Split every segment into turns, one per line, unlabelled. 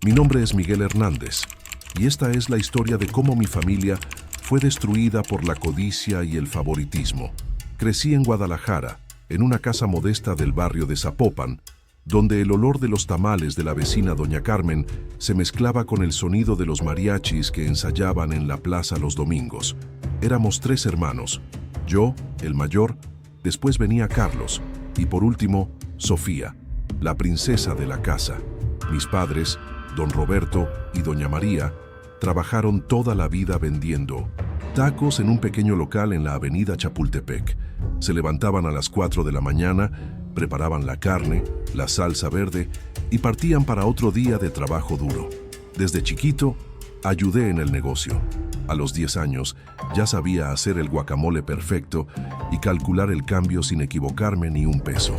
Mi nombre es Miguel Hernández y esta es la historia de cómo mi familia fue destruida por la codicia y el favoritismo. Crecí en Guadalajara, en una casa modesta del barrio de Zapopan, donde el olor de los tamales de la vecina Doña Carmen se mezclaba con el sonido de los mariachis que ensayaban en la plaza los domingos. Éramos 3 hermanos, yo, el mayor, después venía Carlos y por último, Sofía, la princesa de la casa. Mis padres, don Roberto y doña María, trabajaron toda la vida vendiendo tacos en un pequeño local en la avenida Chapultepec. Se levantaban a las 4 de la mañana, preparaban la carne, la salsa verde y partían para otro día de trabajo duro. Desde chiquito, ayudé en el negocio. A los 10 años, ya sabía hacer el guacamole perfecto y calcular el cambio sin equivocarme ni un peso.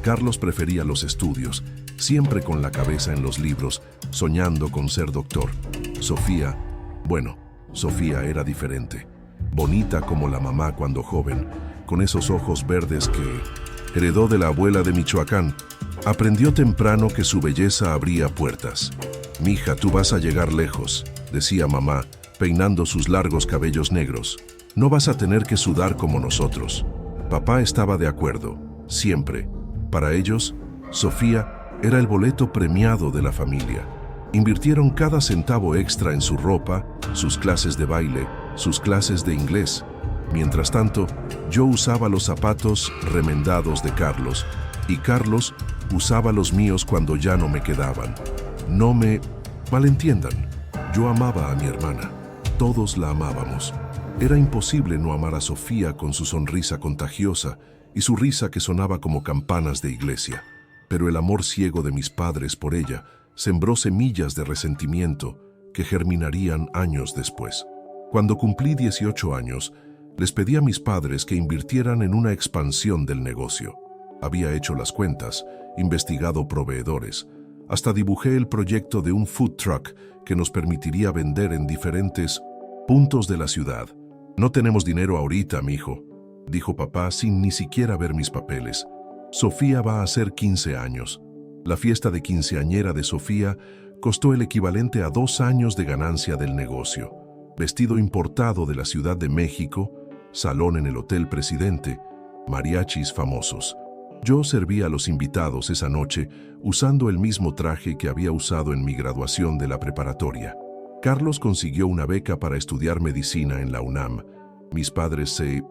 Carlos prefería los estudios, siempre con la cabeza en los libros, soñando con ser doctor. Sofía era diferente. Bonita como la mamá cuando joven, con esos ojos verdes que heredó de la abuela de Michoacán. Aprendió temprano que su belleza abría puertas. «Mija, tú vas a llegar lejos», decía mamá, peinando sus largos cabellos negros. «No vas a tener que sudar como nosotros». Papá estaba de acuerdo, siempre. Para ellos, Sofía era el boleto premiado de la familia. Invirtieron cada centavo extra en su ropa, sus clases de baile, sus clases de inglés. Mientras tanto, yo usaba los zapatos remendados de Carlos y Carlos usaba los míos cuando ya no me quedaban. No me malentiendan, yo amaba a mi hermana. Todos la amábamos. Era imposible no amar a Sofía con su sonrisa contagiosa y su risa que sonaba como campanas de iglesia. Pero el amor ciego de mis padres por ella sembró semillas de resentimiento que germinarían años después. Cuando cumplí 18 años, les pedí a mis padres que invirtieran en una expansión del negocio. Había hecho las cuentas, investigado proveedores, hasta dibujé el proyecto de un food truck que nos permitiría vender en diferentes puntos de la ciudad. «No tenemos dinero ahorita, mijo», dijo papá sin ni siquiera ver mis papeles. «Sofía va a hacer 15 años. La fiesta de quinceañera de Sofía costó el equivalente a 2 años de ganancia del negocio. Vestido importado de la Ciudad de México, salón en el Hotel Presidente, mariachis famosos. Yo servía a los invitados esa noche usando el mismo traje que había usado en mi graduación de la preparatoria. Carlos consiguió una beca para estudiar medicina en la UNAM. Mis padres se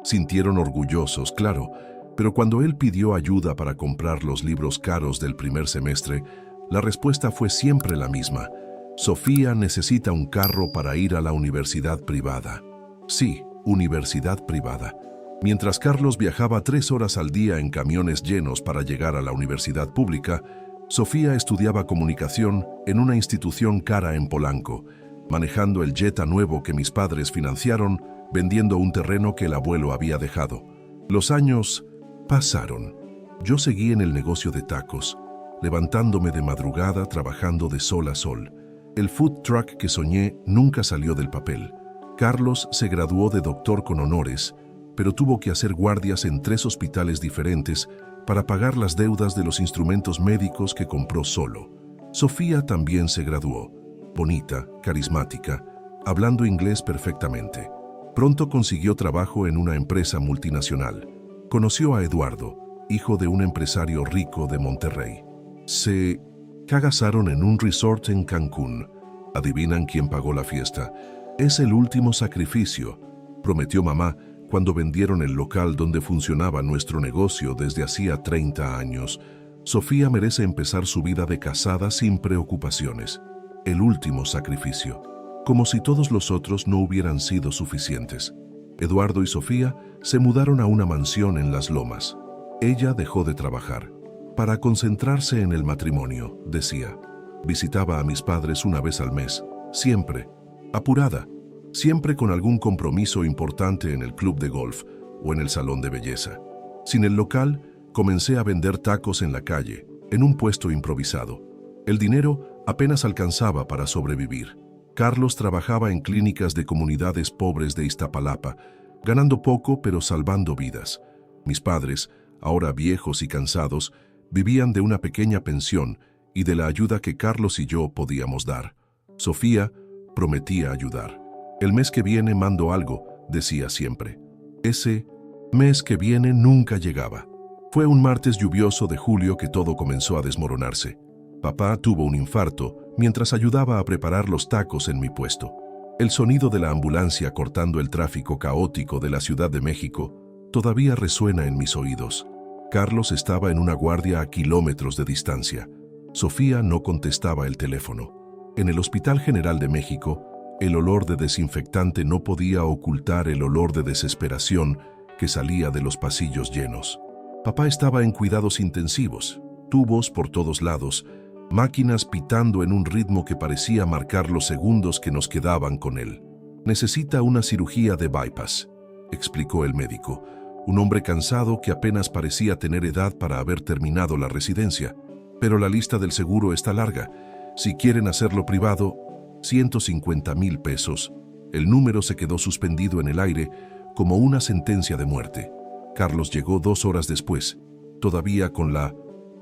sintieron orgullosos, claro, pero cuando él pidió ayuda para comprar los libros caros del primer semestre, la respuesta fue siempre la misma. «Sofía necesita un carro para ir a la universidad privada». Sí, universidad privada. Mientras Carlos viajaba 3 horas al día en camiones llenos para llegar a la universidad pública, Sofía estudiaba comunicación en una institución cara en Polanco, manejando el Jetta nuevo que mis padres financiaron, vendiendo un terreno que el abuelo había dejado. Los años pasaron. Yo seguí en el negocio de tacos, levantándome de madrugada trabajando de sol a sol. El food truck que soñé nunca salió del papel. Carlos se graduó de doctor con honores, pero tuvo que hacer guardias en 3 hospitales diferentes para pagar las deudas de los instrumentos médicos que compró solo. Sofía también se graduó, bonita, carismática, hablando inglés perfectamente. Pronto consiguió trabajo en una empresa multinacional. Conoció a Eduardo, hijo de un empresario rico de Monterrey. Se casaron en un resort en Cancún. ¿Adivinan quién pagó la fiesta? «Es el último sacrificio», prometió mamá cuando vendieron el local donde funcionaba nuestro negocio desde hacía 30 años. Sofía merece empezar su vida de casada sin preocupaciones. El último sacrificio. Como si todos los otros no hubieran sido suficientes. Eduardo y Sofía se mudaron a una mansión en Las Lomas. Ella dejó de trabajar para concentrarse en el matrimonio, decía. Visitaba a mis padres una vez al mes, siempre, apurada, siempre con algún compromiso importante en el club de golf o en el salón de belleza. Sin el local, comencé a vender tacos en la calle, en un puesto improvisado. El dinero apenas alcanzaba para sobrevivir. Carlos trabajaba en clínicas de comunidades pobres de Iztapalapa, ganando poco pero salvando vidas. Mis padres, ahora viejos y cansados, vivían de una pequeña pensión y de la ayuda que Carlos y yo podíamos dar. Sofía prometía ayudar. El mes que viene mando algo, decía siempre. Ese mes que viene nunca llegaba. Fue un martes lluvioso de julio que todo comenzó a desmoronarse. Papá tuvo un infarto mientras ayudaba a preparar los tacos en mi puesto. El sonido de la ambulancia cortando el tráfico caótico de la Ciudad de México todavía resuena en mis oídos. Carlos estaba en una guardia a kilómetros de distancia. Sofía no contestaba el teléfono. En el Hospital General de México, el olor de desinfectante no podía ocultar el olor de desesperación que salía de los pasillos llenos. Papá estaba en cuidados intensivos, tubos por todos lados, máquinas pitando en un ritmo que parecía marcar los segundos que nos quedaban con él. Necesita una cirugía de bypass, explicó el médico, un hombre cansado que apenas parecía tener edad para haber terminado la residencia. Pero la lista del seguro está larga. Si quieren hacerlo privado, 150,000 pesos. El número se quedó suspendido en el aire como una sentencia de muerte. Carlos llegó 2 horas después, todavía con la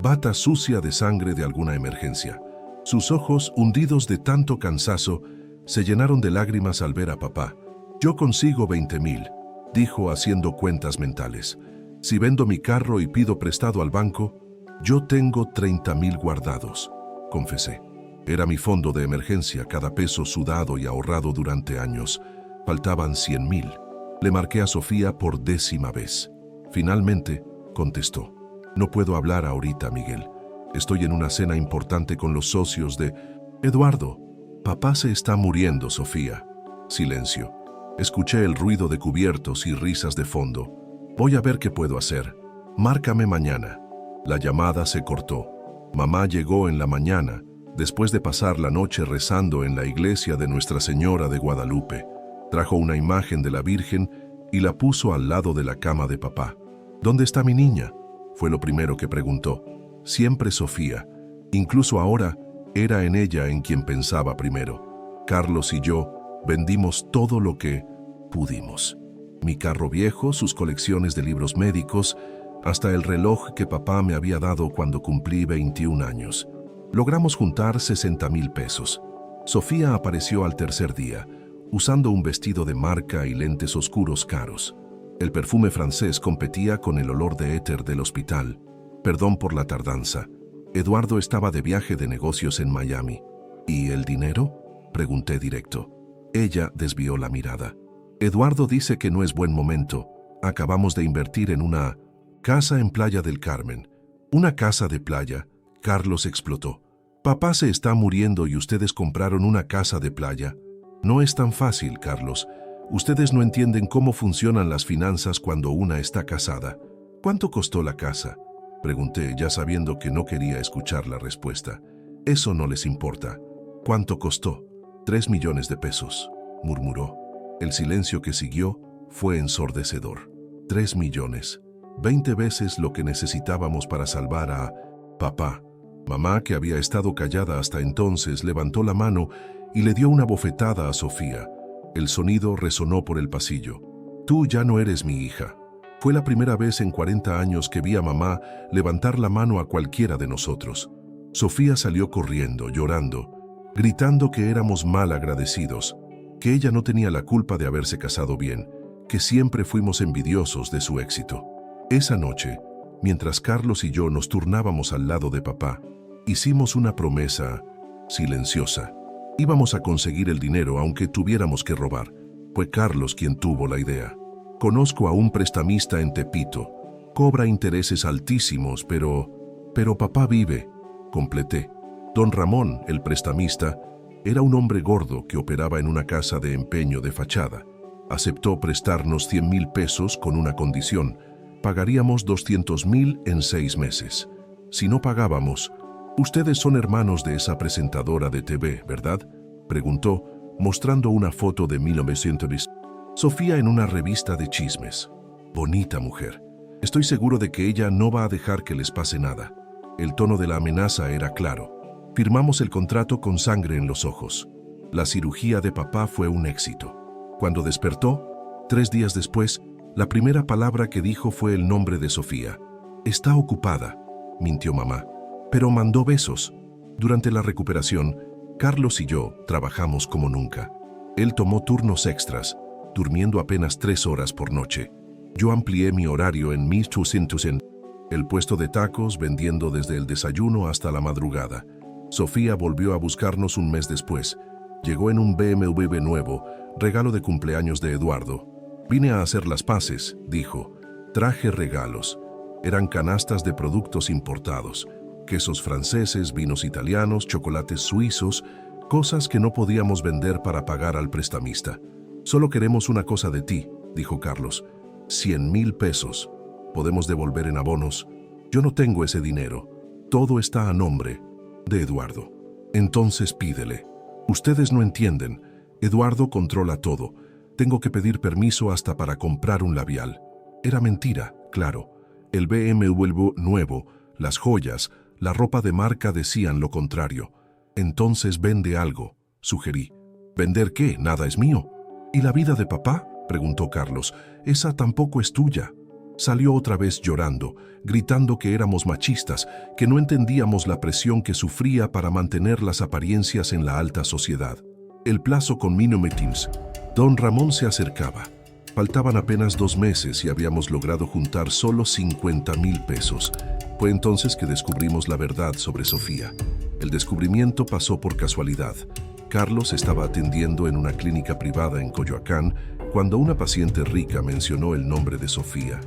bata sucia de sangre de alguna emergencia. Sus ojos, hundidos de tanto cansancio, se llenaron de lágrimas al ver a papá. «Yo consigo 20,000», dijo haciendo cuentas mentales. «Si vendo mi carro y pido prestado al banco, yo tengo 30,000 guardados», confesé. Era mi fondo de emergencia, cada peso sudado y ahorrado durante años. Faltaban 100,000. Le marqué a Sofía por 10ª vez. Finalmente, contestó. «No puedo hablar ahorita, Miguel. Estoy en una cena importante con los socios de Eduardo. Papá se está muriendo, Sofía». Silencio. Escuché el ruido de cubiertos y risas de fondo. «Voy a ver qué puedo hacer. Márcame mañana». La llamada se cortó. Mamá llegó en la mañana, después de pasar la noche rezando en la iglesia de Nuestra Señora de Guadalupe. Trajo una imagen de la Virgen y la puso al lado de la cama de papá. «¿Dónde está mi niña?», fue lo primero que preguntó. Siempre Sofía. Incluso ahora, era en ella en quien pensaba primero. Carlos y yo vendimos todo lo que pudimos. Mi carro viejo, sus colecciones de libros médicos, hasta el reloj que papá me había dado cuando cumplí 21 años. Logramos juntar 60,000 pesos. Sofía apareció al tercer día, usando un vestido de marca y lentes oscuros caros. El perfume francés competía con el olor de éter del hospital. Perdón por la tardanza. Eduardo estaba de viaje de negocios en Miami. ¿Y el dinero?, pregunté directo. Ella desvió la mirada. Eduardo dice que no es buen momento. Acabamos de invertir en una casa en Playa del Carmen. Una casa de playa. Carlos explotó. Papá se está muriendo y ustedes compraron una casa de playa. No es tan fácil, Carlos. Ustedes no entienden cómo funcionan las finanzas cuando una está casada. ¿Cuánto costó la casa?, pregunté, ya sabiendo que no quería escuchar la respuesta. Eso no les importa. ¿Cuánto costó? 3 millones de pesos, murmuró. El silencio que siguió fue ensordecedor. 3 millones. 20 veces lo que necesitábamos para salvar a papá. Mamá, que había estado callada hasta entonces, levantó la mano y le dio una bofetada a Sofía. El sonido resonó por el pasillo. «Tú ya no eres mi hija». Fue la primera vez en 40 años que vi a mamá levantar la mano a cualquiera de nosotros. Sofía salió corriendo, llorando, gritando que éramos mal agradecidos, que ella no tenía la culpa de haberse casado bien, que siempre fuimos envidiosos de su éxito. Esa noche, mientras Carlos y yo nos turnábamos al lado de papá, hicimos una promesa silenciosa. Íbamos a conseguir el dinero aunque tuviéramos que robar. Fue Carlos quien tuvo la idea. «Conozco a un prestamista en Tepito. Cobra intereses altísimos, pero papá vive», completé. Don Ramón, el prestamista, era un hombre gordo que operaba en una casa de empeño de fachada. Aceptó prestarnos 100,000 pesos con una condición. Pagaríamos 200,000 en 6 meses. Si no pagábamos, «Ustedes son hermanos de esa presentadora de TV, ¿verdad?», preguntó, mostrando una foto de 1900. Sofía en una revista de chismes. Bonita mujer. Estoy seguro de que ella no va a dejar que les pase nada. El tono de la amenaza era claro. Firmamos el contrato con sangre en los ojos. La cirugía de papá fue un éxito. Cuando despertó, 3 días después, la primera palabra que dijo fue el nombre de Sofía. «Está ocupada», mintió mamá. «Pero mandó besos». Durante la recuperación, Carlos y yo trabajamos como nunca. Él tomó turnos extras, durmiendo apenas 3 horas por noche. Yo amplié mi horario en mi Tusin, el puesto de tacos vendiendo desde el desayuno hasta la madrugada. Sofía volvió a buscarnos un mes después. Llegó en un BMW nuevo, regalo de cumpleaños de Eduardo. Vine a hacer las paces, dijo. Traje regalos. Eran canastas de productos importados. Quesos franceses, vinos italianos, chocolates suizos, cosas que no podíamos vender para pagar al prestamista. Solo queremos una cosa de ti, dijo Carlos. 100,000 pesos. Podemos devolver en abonos. Yo no tengo ese dinero. Todo está a nombre de Eduardo. Entonces pídele. Ustedes no entienden. Eduardo controla todo. Tengo que pedir permiso hasta para comprar un labial. Era mentira, claro. El BMW nuevo, las joyas, la ropa de marca decían lo contrario. Entonces vende algo, sugerí. ¿Vender qué? Nada es mío. ¿Y la vida de papá? Preguntó Carlos. Esa tampoco es tuya. Salió otra vez llorando, gritando que éramos machistas, que no entendíamos la presión que sufría para mantener las apariencias en la alta sociedad. El plazo con Minometins. Don Ramón se acercaba. Faltaban apenas 2 meses y habíamos logrado juntar solo 50,000 pesos. Fue entonces que descubrimos la verdad sobre Sofía. El descubrimiento pasó por casualidad. Carlos estaba atendiendo en una clínica privada en Coyoacán cuando una paciente rica mencionó el nombre de Sofía.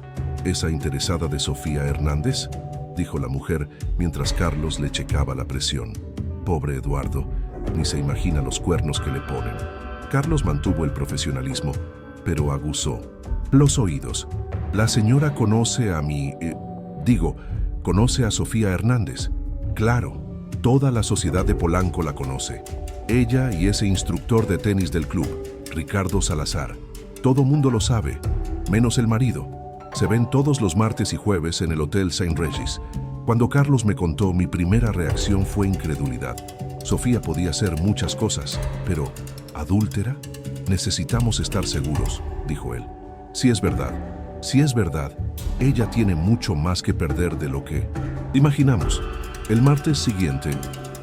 ¿Esa interesada de Sofía Hernández?, dijo la mujer mientras Carlos le checaba la presión. Pobre Eduardo, ni se imagina los cuernos que le ponen. Carlos mantuvo el profesionalismo, pero aguzó los oídos. La señora conoce a conoce a Sofía Hernández. Claro, toda la sociedad de Polanco la conoce. Ella y ese instructor de tenis del club, Ricardo Salazar. Todo mundo lo sabe, menos el marido. Se ven todos los martes y jueves en el Hotel Saint Regis. Cuando Carlos me contó, mi primera reacción fue incredulidad. Sofía podía ser muchas cosas, pero ¿adúltera? Necesitamos estar seguros, dijo él. Si es verdad, ella tiene mucho más que perder de lo que imaginamos. El martes siguiente,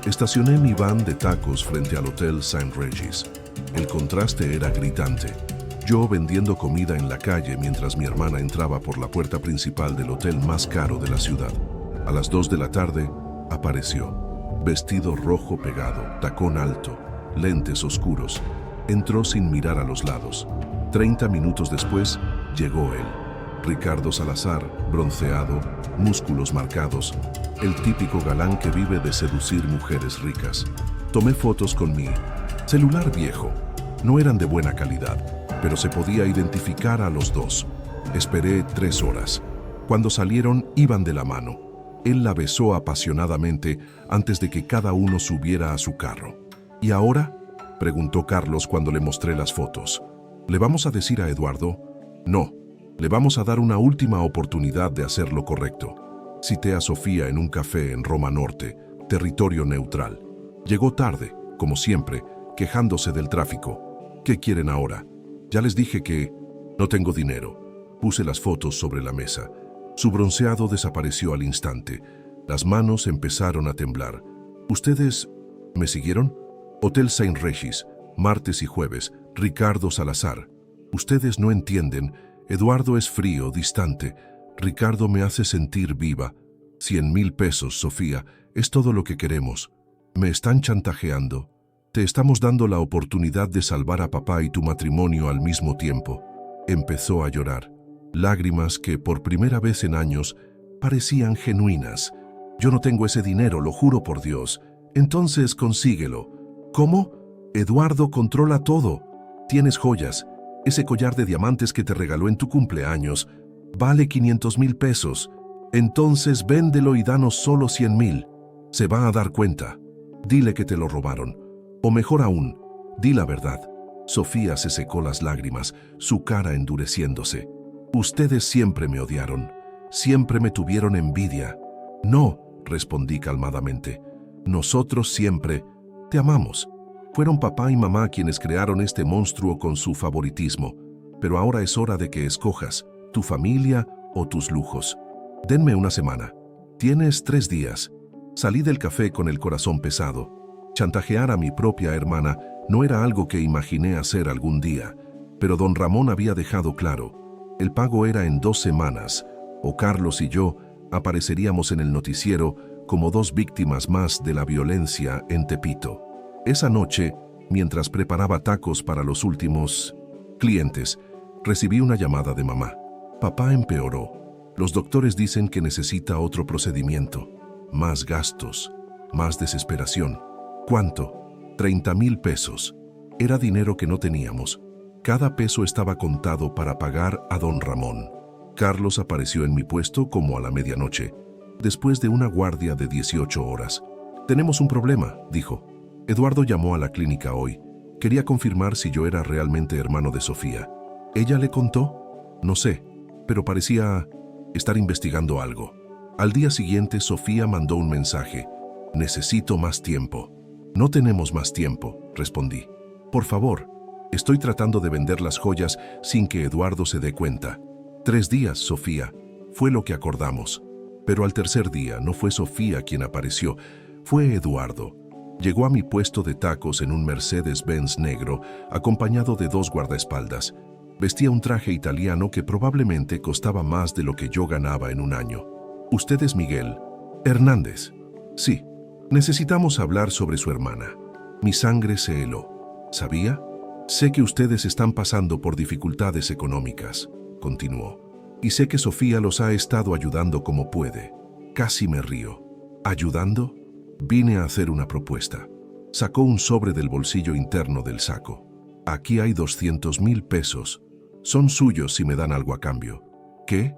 estacioné mi van de tacos frente al Hotel Saint Regis. El contraste era gritante. Yo vendiendo comida en la calle mientras mi hermana entraba por la puerta principal del hotel más caro de la ciudad. A las 2 de la tarde, apareció. Vestido rojo pegado, tacón alto, lentes oscuros. Entró sin mirar a los lados. 30 minutos después, llegó él. Ricardo Salazar, bronceado, músculos marcados, el típico galán que vive de seducir mujeres ricas. Tomé fotos con mi celular viejo. No eran de buena calidad, pero se podía identificar a los dos. Esperé 3 horas. Cuando salieron, iban de la mano. Él la besó apasionadamente antes de que cada uno subiera a su carro. ¿Y ahora?, preguntó Carlos cuando le mostré las fotos. ¿Le vamos a decir a Eduardo? No, le vamos a dar una última oportunidad de hacer lo correcto. Cité a Sofía en un café en Roma Norte, territorio neutral. Llegó tarde, como siempre, quejándose del tráfico. ¿Qué quieren ahora? Ya les dije que no tengo dinero. Puse las fotos sobre la mesa. Su bronceado desapareció al instante. Las manos empezaron a temblar. ¿Ustedes me siguieron? Hotel Saint Regis, martes y jueves, Ricardo Salazar. Ustedes no entienden. Eduardo es frío, distante. Ricardo me hace sentir viva. 100,000 pesos, Sofía, es todo lo que queremos. Me están chantajeando. Te estamos dando la oportunidad de salvar a papá y tu matrimonio al mismo tiempo. Empezó a llorar. Lágrimas que, por primera vez en años, parecían genuinas. Yo no tengo ese dinero, lo juro por Dios. Entonces consíguelo. ¿Cómo? Eduardo controla todo. Tienes joyas. Ese collar de diamantes que te regaló en tu cumpleaños vale 500,000 pesos. Entonces véndelo y danos solo 100,000. Se va a dar cuenta. Dile que te lo robaron. O mejor aún, di la verdad. Sofía se secó las lágrimas, su cara endureciéndose. Ustedes siempre me odiaron. Siempre me tuvieron envidia. No, respondí calmadamente. Nosotros siempre te amamos. Fueron papá y mamá quienes crearon este monstruo con su favoritismo. Pero ahora es hora de que escojas tu familia o tus lujos. Denme una semana. Tienes 3 días. Salí del café con el corazón pesado. Chantajear a mi propia hermana no era algo que imaginé hacer algún día, pero don Ramón había dejado claro. El pago era en 2 semanas, o Carlos y yo apareceríamos en el noticiero como 2 víctimas más de la violencia en Tepito. Esa noche, mientras preparaba tacos para los últimos clientes, recibí una llamada de mamá. Papá empeoró. Los doctores dicen que necesita otro procedimiento. Más gastos, más desesperación. ¿Cuánto? 30,000 pesos. Era dinero que no teníamos. Cada peso estaba contado para pagar a don Ramón. Carlos apareció en mi puesto como a la medianoche, después de una guardia de 18 horas. Tenemos un problema, dijo. Eduardo llamó a la clínica hoy. Quería confirmar si yo era realmente hermano de Sofía. ¿Ella le contó? No sé, pero parecía estar investigando algo. Al día siguiente, Sofía mandó un mensaje. Necesito más tiempo. No tenemos más tiempo, respondí. Por favor, estoy tratando de vender las joyas sin que Eduardo se dé cuenta. 3 días, Sofía. Fue lo que acordamos. Pero al tercer día no fue Sofía quien apareció, fue Eduardo. Llegó a mi puesto de tacos en un Mercedes-Benz negro, acompañado de 2 guardaespaldas. Vestía un traje italiano que probablemente costaba más de lo que yo ganaba en un año. ¿Usted es Miguel Hernández? Sí. Necesitamos hablar sobre su hermana. Mi sangre se heló. ¿Sabía? Sé que ustedes están pasando por dificultades económicas, continuó. Y sé que Sofía los ha estado ayudando como puede. Casi me río. ¿Ayudando? Vine a hacer una propuesta. Sacó un sobre del bolsillo interno del saco. Aquí hay 200,000 pesos. Son suyos si me dan algo a cambio. ¿Qué?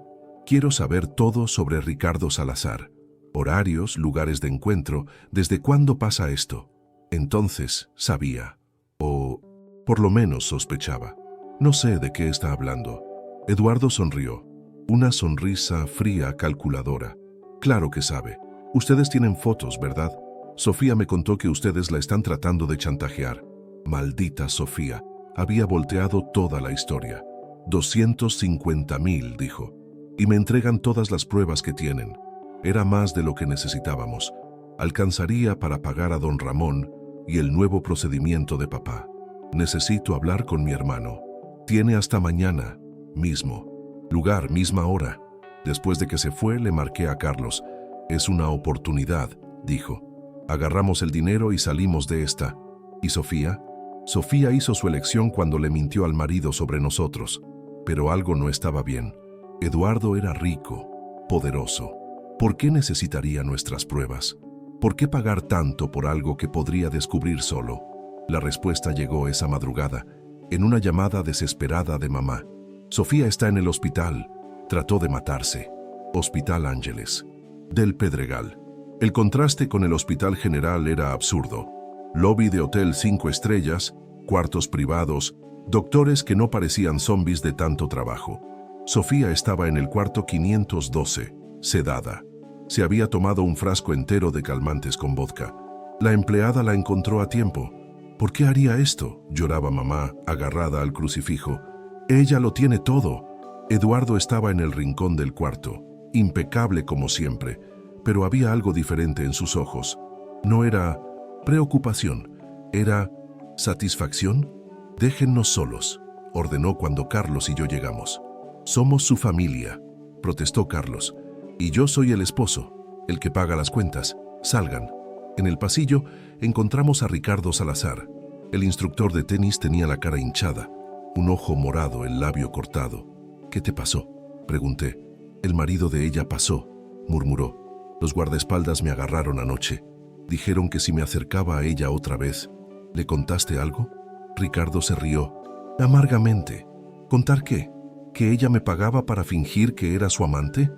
Quiero saber todo sobre Ricardo Salazar. Horarios, lugares de encuentro, ¿desde cuándo pasa esto? Entonces sabía. O por lo menos sospechaba. No sé de qué está hablando. Eduardo sonrió. Una sonrisa fría, calculadora. Claro que sabe. Ustedes tienen fotos, ¿verdad? Sofía me contó que ustedes la están tratando de chantajear. Maldita Sofía. Había volteado toda la historia. 250,000, dijo. Y me entregan todas las pruebas que tienen. Era más de lo que necesitábamos. Alcanzaría para pagar a don Ramón y el nuevo procedimiento de papá. Necesito hablar con mi hermano. Tiene hasta mañana mismo. Lugar, misma hora. Después de que se fue, le marqué a Carlos. Es una oportunidad, dijo. Agarramos el dinero y salimos de esta. ¿Y Sofía? Sofía hizo su elección cuando le mintió al marido sobre nosotros. Pero algo no estaba bien. Eduardo era rico, poderoso. ¿Por qué necesitaría nuestras pruebas? ¿Por qué pagar tanto por algo que podría descubrir solo? La respuesta llegó esa madrugada, en una llamada desesperada de mamá. Sofía está en el hospital. Trató de matarse. Hospital Ángeles del Pedregal. El contraste con el Hospital General era absurdo. Lobby de hotel 5 estrellas, cuartos privados, doctores que no parecían zombies de tanto trabajo. Sofía estaba en el cuarto 512, sedada. Se había tomado un frasco entero de calmantes con vodka. La empleada la encontró a tiempo. ¿Por qué haría esto?, lloraba mamá, agarrada al crucifijo. Ella lo tiene todo. Eduardo estaba en el rincón del cuarto, impecable como siempre, pero había algo diferente en sus ojos. No era preocupación, era satisfacción. Déjennos solos, ordenó cuando Carlos y yo llegamos. Somos su familia, protestó Carlos, y yo soy el esposo, el que paga las cuentas. Salgan. En el pasillo encontramos a Ricardo Salazar. El instructor de tenis tenía la cara hinchada, un ojo morado, el labio cortado. ¿Qué te pasó?, pregunté. El marido de ella pasó, murmuró. Los guardaespaldas me agarraron anoche. Dijeron que si me acercaba a ella otra vez. ¿Le contaste algo? Ricardo se rió, amargamente. ¿Contar qué? ¿Que ella me pagaba para fingir que era su amante?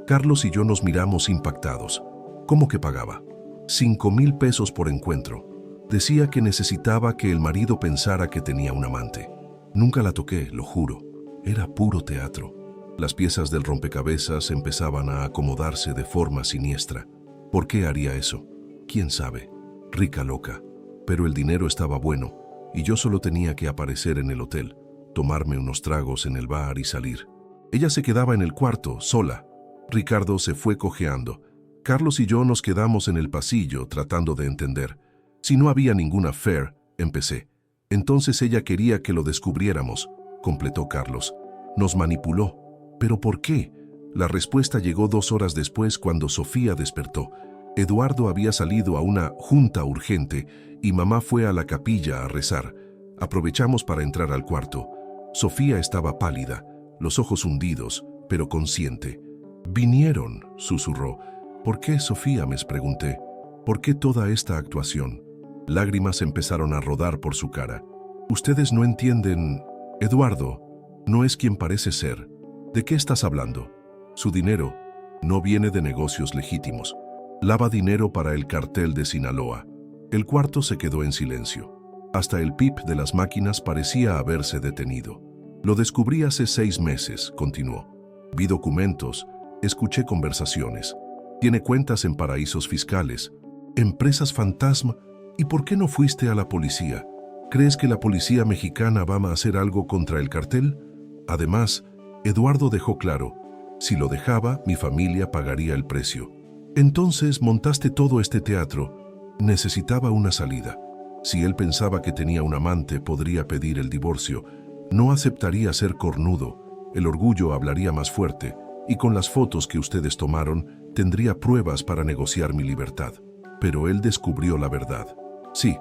Carlos y yo nos miramos impactados. ¿Cómo que pagaba? 5,000 pesos por encuentro. Decía que necesitaba que el marido pensara que tenía un amante. Nunca la toqué, lo juro. Era puro teatro. Las piezas del rompecabezas empezaban a acomodarse de forma siniestra. ¿Por qué haría eso? ¿Quién sabe? Rica loca. Pero el dinero estaba bueno, y yo solo tenía que aparecer en el hotel, tomarme unos tragos en el bar y salir. Ella se quedaba en el cuarto, sola. Ricardo se fue cojeando. Carlos y yo nos quedamos en el pasillo tratando de entender. Si no había ninguna affair, empecé. Entonces ella quería que lo descubriéramos, completó Carlos. Nos manipuló. ¿Pero por qué? La respuesta llegó 2 horas después cuando Sofía despertó. Eduardo había salido a una junta urgente y mamá fue a la capilla a rezar. Aprovechamos para entrar al cuarto. Sofía estaba pálida, los ojos hundidos, pero consciente. «Vinieron», susurró. «¿Por qué, Sofía?», me pregunté. «¿Por qué toda esta actuación?». Lágrimas empezaron a rodar por su cara. «Ustedes no entienden. Eduardo no es quien parece ser. ¿De qué estás hablando? Su dinero no viene de negocios legítimos. Lava dinero para el cartel de Sinaloa». El cuarto se quedó en silencio. Hasta el pip de las máquinas parecía haberse detenido. «Lo descubrí hace 6 meses», continuó. «Vi documentos, escuché conversaciones. Tiene cuentas en paraísos fiscales, empresas fantasma. ¿Y por qué no fuiste a la policía? ¿Crees que la policía mexicana va a hacer algo contra el cartel?». Además, Eduardo dejó claro, si lo dejaba, mi familia pagaría el precio. «Entonces montaste todo este teatro». Necesitaba una salida. Si él pensaba que tenía un amante, podría pedir el divorcio. No aceptaría ser cornudo. El orgullo hablaría más fuerte, y con las fotos que ustedes tomaron, tendría pruebas para negociar mi libertad. Pero él descubrió la verdad. Sí,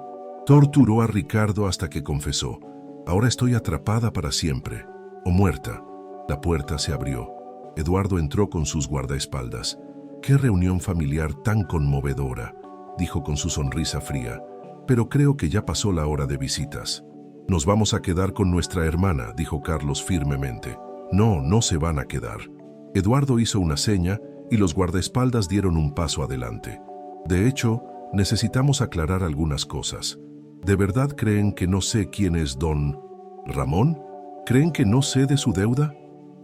torturó a Ricardo hasta que confesó. Ahora estoy atrapada para siempre, o muerta. La puerta se abrió. Eduardo entró con sus guardaespaldas. «Qué reunión familiar tan conmovedora», dijo con su sonrisa fría. «Pero creo que ya pasó la hora de visitas». «Nos vamos a quedar con nuestra hermana», dijo Carlos firmemente. «No, no se van a quedar». Eduardo hizo una seña y los guardaespaldas dieron un paso adelante. «De hecho, necesitamos aclarar algunas cosas. ¿De verdad creen que no sé quién es don Ramón? ¿Creen que no sé de su deuda?».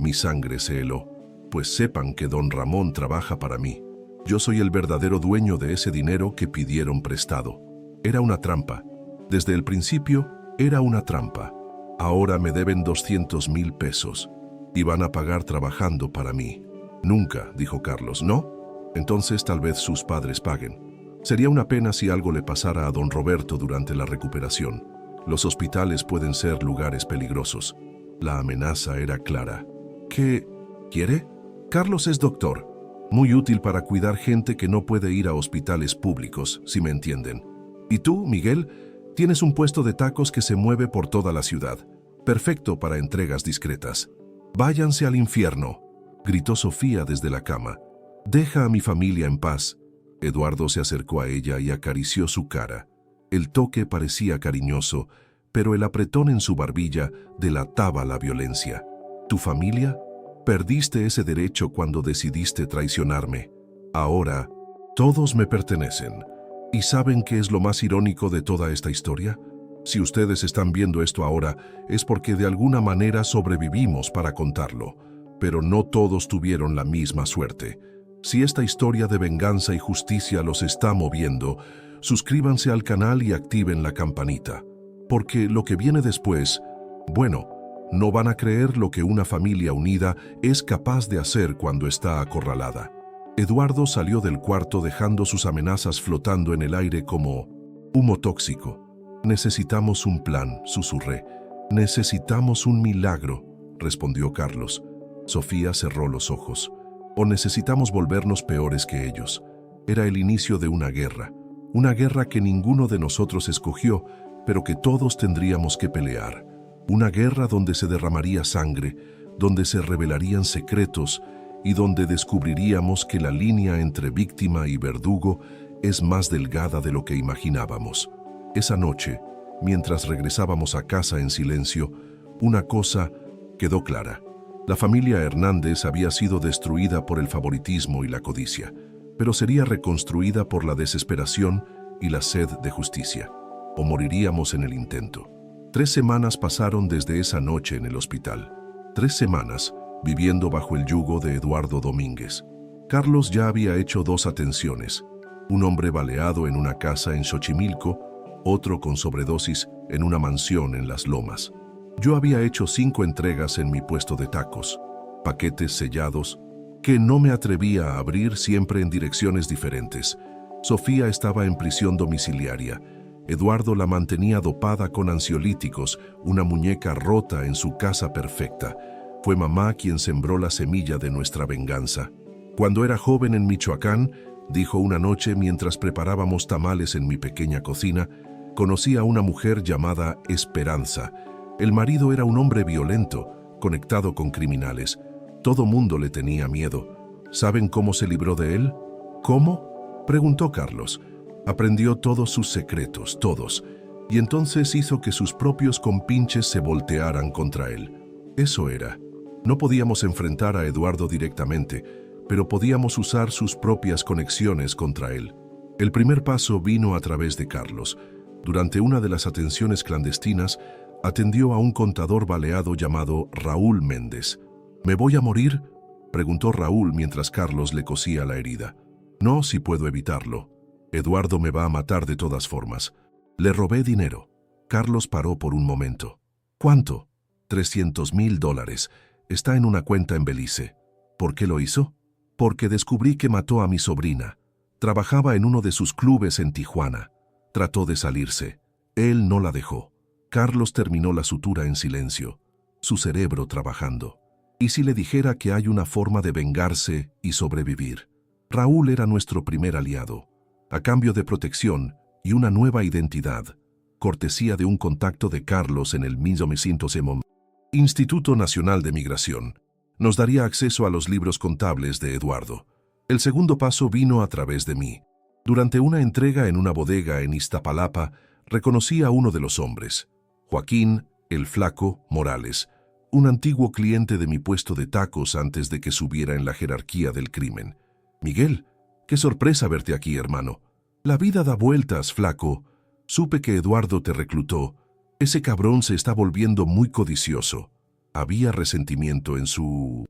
Mi sangre se heló. «Pues sepan que don Ramón trabaja para mí. Yo soy el verdadero dueño de ese dinero que pidieron prestado. Era una trampa. Desde el principio, era una trampa. Ahora me deben 200,000 pesos y van a pagar trabajando para mí». «Nunca», dijo Carlos. «¿No? Entonces tal vez sus padres paguen. Sería una pena si algo le pasara a don Roberto durante la recuperación. Los hospitales pueden ser lugares peligrosos». La amenaza era clara. «¿Qué quiere?». «Carlos es doctor. Muy útil para cuidar gente que no puede ir a hospitales públicos, si me entienden. Y tú, Miguel, tienes un puesto de tacos que se mueve por toda la ciudad. Perfecto para entregas discretas». «Váyanse al infierno», gritó Sofía desde la cama. «Deja a mi familia en paz». Eduardo se acercó a ella y acarició su cara. El toque parecía cariñoso, pero el apretón en su barbilla delataba la violencia. «¿Tu familia? Perdiste ese derecho cuando decidiste traicionarme. Ahora, todos me pertenecen. ¿Y saben qué es lo más irónico de toda esta historia? Si ustedes están viendo esto ahora, es porque de alguna manera sobrevivimos para contarlo. Pero no todos tuvieron la misma suerte. Si esta historia de venganza y justicia los está moviendo, suscríbanse al canal y activen la campanita. Porque lo que viene después, bueno, no van a creer lo que una familia unida es capaz de hacer cuando está acorralada». Eduardo salió del cuarto dejando sus amenazas flotando en el aire como humo tóxico. «Necesitamos un plan», susurré. «Necesitamos un milagro», respondió Carlos. Sofía cerró los ojos. «O necesitamos volvernos peores que ellos». Era el inicio de una guerra que ninguno de nosotros escogió, pero que todos tendríamos que pelear. Una guerra donde se derramaría sangre, donde se revelarían secretos y donde descubriríamos que la línea entre víctima y verdugo es más delgada de lo que imaginábamos. Esa noche, mientras regresábamos a casa en silencio, una cosa quedó clara. La familia Hernández había sido destruida por el favoritismo y la codicia, pero sería reconstruida por la desesperación y la sed de justicia. O moriríamos en el intento. 3 semanas pasaron desde esa noche en el hospital. 3 semanas viviendo bajo el yugo de Eduardo Domínguez. Carlos ya había hecho 2 atenciones. Un hombre baleado en una casa en Xochimilco, otro con sobredosis en una mansión en Las Lomas. Yo había hecho 5 entregas en mi puesto de tacos, paquetes sellados, que no me atrevía a abrir, siempre en direcciones diferentes. Sofía estaba en prisión domiciliaria. Eduardo la mantenía dopada con ansiolíticos, una muñeca rota en su casa perfecta. Fue mamá quien sembró la semilla de nuestra venganza. Cuando era joven en Michoacán, dijo una noche mientras preparábamos tamales en mi pequeña cocina, conocí a una mujer llamada Esperanza. El marido era un hombre violento, conectado con criminales. Todo mundo le tenía miedo. ¿Saben cómo se libró de él? ¿Cómo?, preguntó Carlos. Aprendió todos sus secretos, todos, y entonces hizo que sus propios compinches se voltearan contra él. Eso era. No podíamos enfrentar a Eduardo directamente, pero podíamos usar sus propias conexiones contra él. El primer paso vino a través de Carlos. Durante una de las atenciones clandestinas, atendió a un contador baleado llamado Raúl Méndez. ¿Me voy a morir?, preguntó Raúl mientras Carlos le cosía la herida. No, si puedo evitarlo. Eduardo me va a matar de todas formas. Le robé dinero. Carlos paró por un momento. ¿Cuánto? $300,000. Está en una cuenta en Belice. ¿Por qué lo hizo? Porque descubrí que mató a mi sobrina. Trabajaba en uno de sus clubes en Tijuana. Trató de salirse. Él no la dejó. Carlos terminó la sutura en silencio, su cerebro trabajando. ¿Y si le dijera que hay una forma de vengarse y sobrevivir? Raúl era nuestro primer aliado. A cambio de protección y una nueva identidad, cortesía de un contacto de Carlos en el 1900 Instituto Nacional de Migración, nos daría acceso a los libros contables de Eduardo. El segundo paso vino a través de mí. Durante una entrega en una bodega en Iztapalapa, reconocí a uno de los hombres, Joaquín, el Flaco, Morales, un antiguo cliente de mi puesto de tacos antes de que subiera en la jerarquía del crimen. Miguel, qué sorpresa verte aquí, hermano. La vida da vueltas, Flaco. Supe que Eduardo te reclutó. Ese cabrón se está volviendo muy codicioso. Había resentimiento en su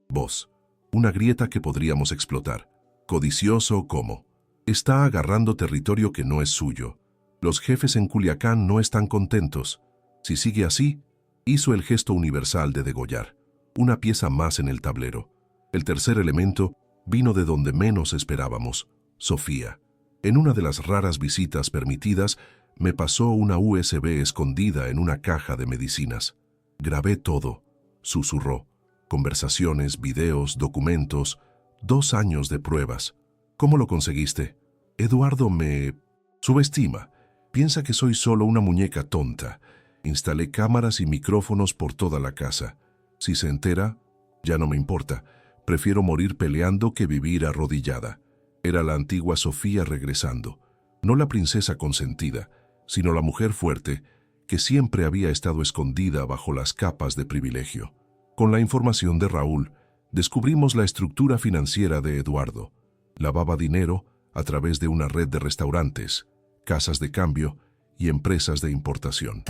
voz, una grieta que podríamos explotar. ¿Codicioso cómo? Está agarrando territorio que no es suyo. Los jefes en Culiacán no están contentos. Si sigue así, hizo el gesto universal de degollar. Una pieza más en el tablero. El tercer elemento vino de donde menos esperábamos, Sofía. En una de las raras visitas permitidas, me pasó una USB escondida en una caja de medicinas. Grabé todo, susurró. Conversaciones, videos, documentos, 2 años de pruebas. ¿Cómo lo conseguiste? Eduardo me subestima. Piensa que soy solo una muñeca tonta. Instalé cámaras y micrófonos por toda la casa. Si se entera, ya no me importa. Prefiero morir peleando que vivir arrodillada. Era la antigua Sofía regresando. No la princesa consentida, sino la mujer fuerte que siempre había estado escondida bajo las capas de privilegio. Con la información de Raúl, descubrimos la estructura financiera de Eduardo. Lavaba dinero a través de una red de restaurantes, casas de cambio y empresas de importación.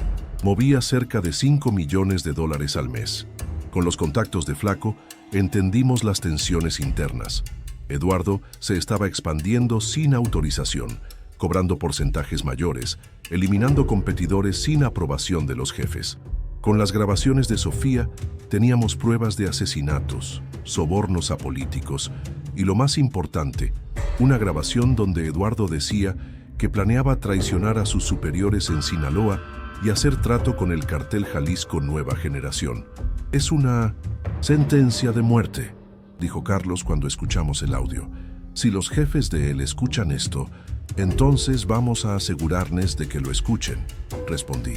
Movía cerca de $5 millones al mes. Con los contactos de Flaco, entendimos las tensiones internas. Eduardo se estaba expandiendo sin autorización, cobrando porcentajes mayores, eliminando competidores sin aprobación de los jefes. Con las grabaciones de Sofía, teníamos pruebas de asesinatos, sobornos a políticos y, lo más importante, una grabación donde Eduardo decía que planeaba traicionar a sus superiores en Sinaloa y hacer trato con el cartel Jalisco Nueva Generación. Es una sentencia de muerte, dijo Carlos cuando escuchamos el audio. Si los jefes de él escuchan esto, entonces vamos a asegurarnos de que lo escuchen, respondí.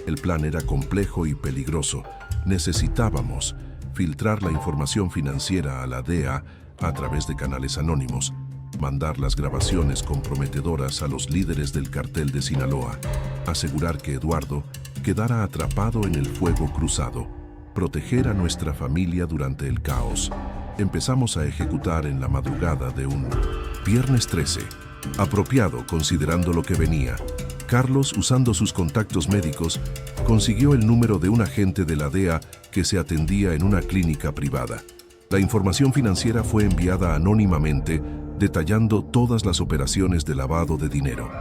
El plan era complejo y peligroso. Necesitábamos filtrar la información financiera a la DEA a través de canales anónimos, mandar las grabaciones comprometedoras a los líderes del cartel de Sinaloa, asegurar que Eduardo quedara atrapado en el fuego cruzado, proteger a nuestra familia durante el caos. Empezamos a ejecutar en la madrugada de un viernes 13, apropiado considerando lo que venía. Carlos, usando sus contactos médicos, consiguió el número de un agente de la DEA que se atendía en una clínica privada. La información financiera fue enviada anónimamente, detallando todas las operaciones de lavado de dinero.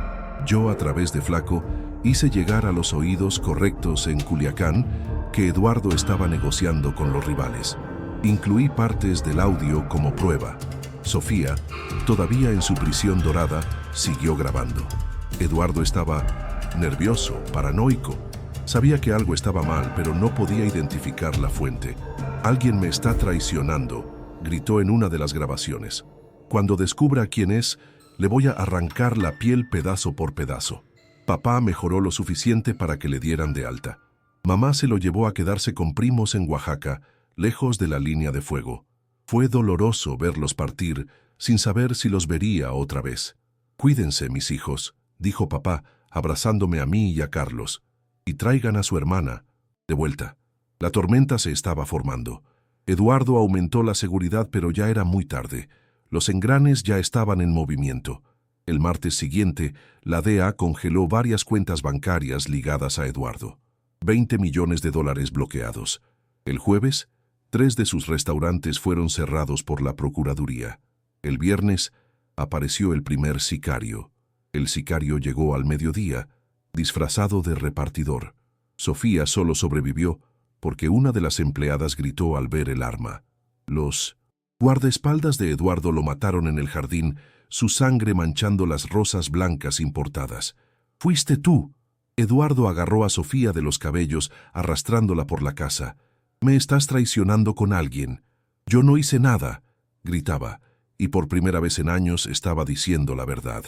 Yo, a través de Flaco, hice llegar a los oídos correctos en Culiacán que Eduardo estaba negociando con los rivales. Incluí partes del audio como prueba. Sofía, todavía en su prisión dorada, siguió grabando. Eduardo estaba nervioso, paranoico. Sabía que algo estaba mal, pero no podía identificar la fuente. «Alguien me está traicionando», gritó en una de las grabaciones. «Cuando descubra quién es, le voy a arrancar la piel pedazo por pedazo». Papá mejoró lo suficiente para que le dieran de alta. Mamá se lo llevó a quedarse con primos en Oaxaca, lejos de la línea de fuego. Fue doloroso verlos partir, sin saber si los vería otra vez. «Cuídense, mis hijos», dijo papá, abrazándome a mí y a Carlos, «y traigan a su hermana de vuelta». La tormenta se estaba formando. Eduardo aumentó la seguridad, pero ya era muy tarde. Los engranes ya estaban en movimiento. El martes siguiente, la DEA congeló varias cuentas bancarias ligadas a Eduardo. 20 millones de dólares bloqueados. El jueves, 3 de sus restaurantes fueron cerrados por la Procuraduría. El viernes, apareció el primer sicario. El sicario llegó al mediodía, disfrazado de repartidor. Sofía solo sobrevivió porque una de las empleadas gritó al ver el arma. Los guardaespaldas de Eduardo lo mataron en el jardín, su sangre manchando las rosas blancas importadas. «¡Fuiste tú!». Eduardo agarró a Sofía de los cabellos, arrastrándola por la casa. «Me estás traicionando con alguien». «Yo no hice nada», gritaba, y por primera vez en años estaba diciendo la verdad.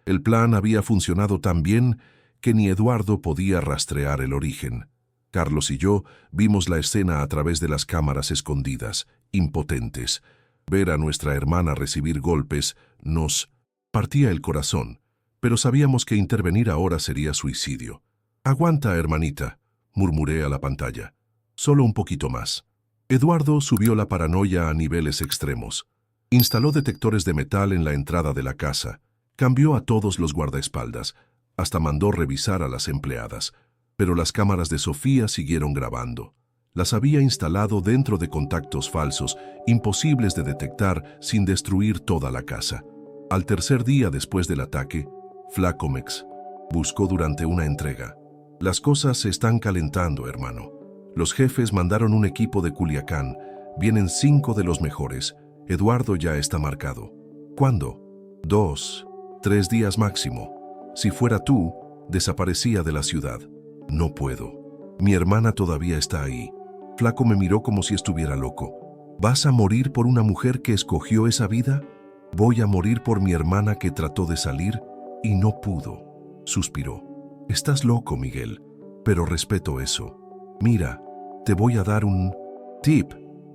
El plan había funcionado tan bien que ni Eduardo podía rastrear el origen. Carlos y yo vimos la escena a través de las cámaras escondidas, impotentes. Ver a nuestra hermana recibir golpes nos partía el corazón, pero sabíamos que intervenir ahora sería suicidio. «Aguanta, hermanita», murmuré a la pantalla. «Solo un poquito más». Eduardo subió la paranoia a niveles extremos. Instaló detectores de metal en la entrada de la casa. Cambió a todos los guardaespaldas. Hasta mandó revisar a las empleadas. Pero las cámaras de Sofía siguieron grabando. Las había instalado dentro de contactos falsos, imposibles de detectar sin destruir toda la casa. Al tercer día después del ataque, Flacomex buscó durante una entrega. «Las cosas se están calentando, hermano. Los jefes mandaron un equipo de Culiacán. Vienen 5 de los mejores. Eduardo ya está marcado». «¿Cuándo?». 2, 3 días máximo. Si fuera tú, desaparecía de la ciudad». «No puedo. Mi hermana todavía está ahí». Flaco me miró como si estuviera loco. «¿Vas a morir por una mujer que escogió esa vida?». «Voy a morir por mi hermana que trató de salir y no pudo», suspiró. «Estás loco, Miguel, pero respeto eso. Mira, te voy a dar un tip.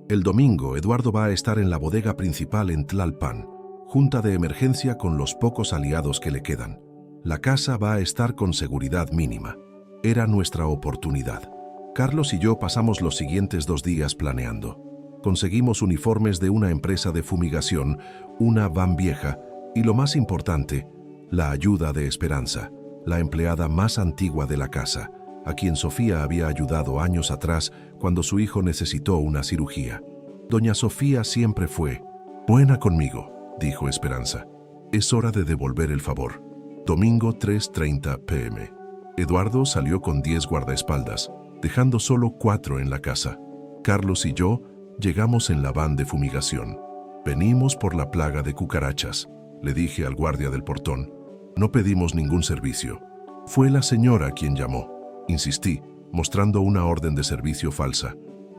El domingo, Eduardo va a estar en la bodega principal en Tlalpan, junta de emergencia con los pocos aliados que le quedan. La casa va a estar con seguridad mínima». Era nuestra oportunidad. Carlos y yo pasamos los siguientes 2 días planeando. Conseguimos uniformes de una empresa de fumigación, una van vieja y, lo más importante, la ayuda de Esperanza, la empleada más antigua de la casa, a quien Sofía había ayudado años atrás cuando su hijo necesitó una cirugía. «Doña Sofía siempre fue buena conmigo», dijo Esperanza. «Es hora de devolver el favor». Domingo 3:30 p.m. Eduardo salió con 10 guardaespaldas, dejando solo 4 en la casa. Carlos y yo llegamos en la van de fumigación. «Venimos por la plaga de cucarachas», le dije al guardia del portón. «No pedimos ningún servicio». «Fue la señora quien llamó», insistí, mostrando una orden de servicio falsa.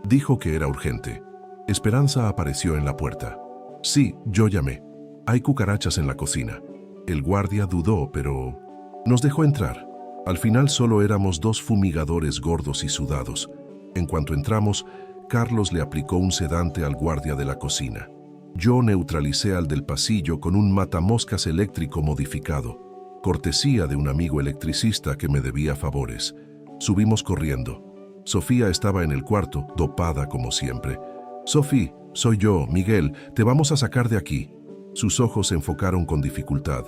Dijo que era urgente. Esperanza apareció en la puerta. «Sí, yo llamé. Hay cucarachas en la cocina». El guardia dudó, pero nos dejó entrar. Al final solo éramos 2 fumigadores gordos y sudados. En cuanto entramos, Carlos le aplicó un sedante al guardia de la cocina. Yo neutralicé al del pasillo con un matamoscas eléctrico modificado, cortesía de un amigo electricista que me debía favores. Subimos corriendo. Sofía estaba en el cuarto, dopada como siempre. «Sofí, soy yo, Miguel, te vamos a sacar de aquí». Sus ojos se enfocaron con dificultad.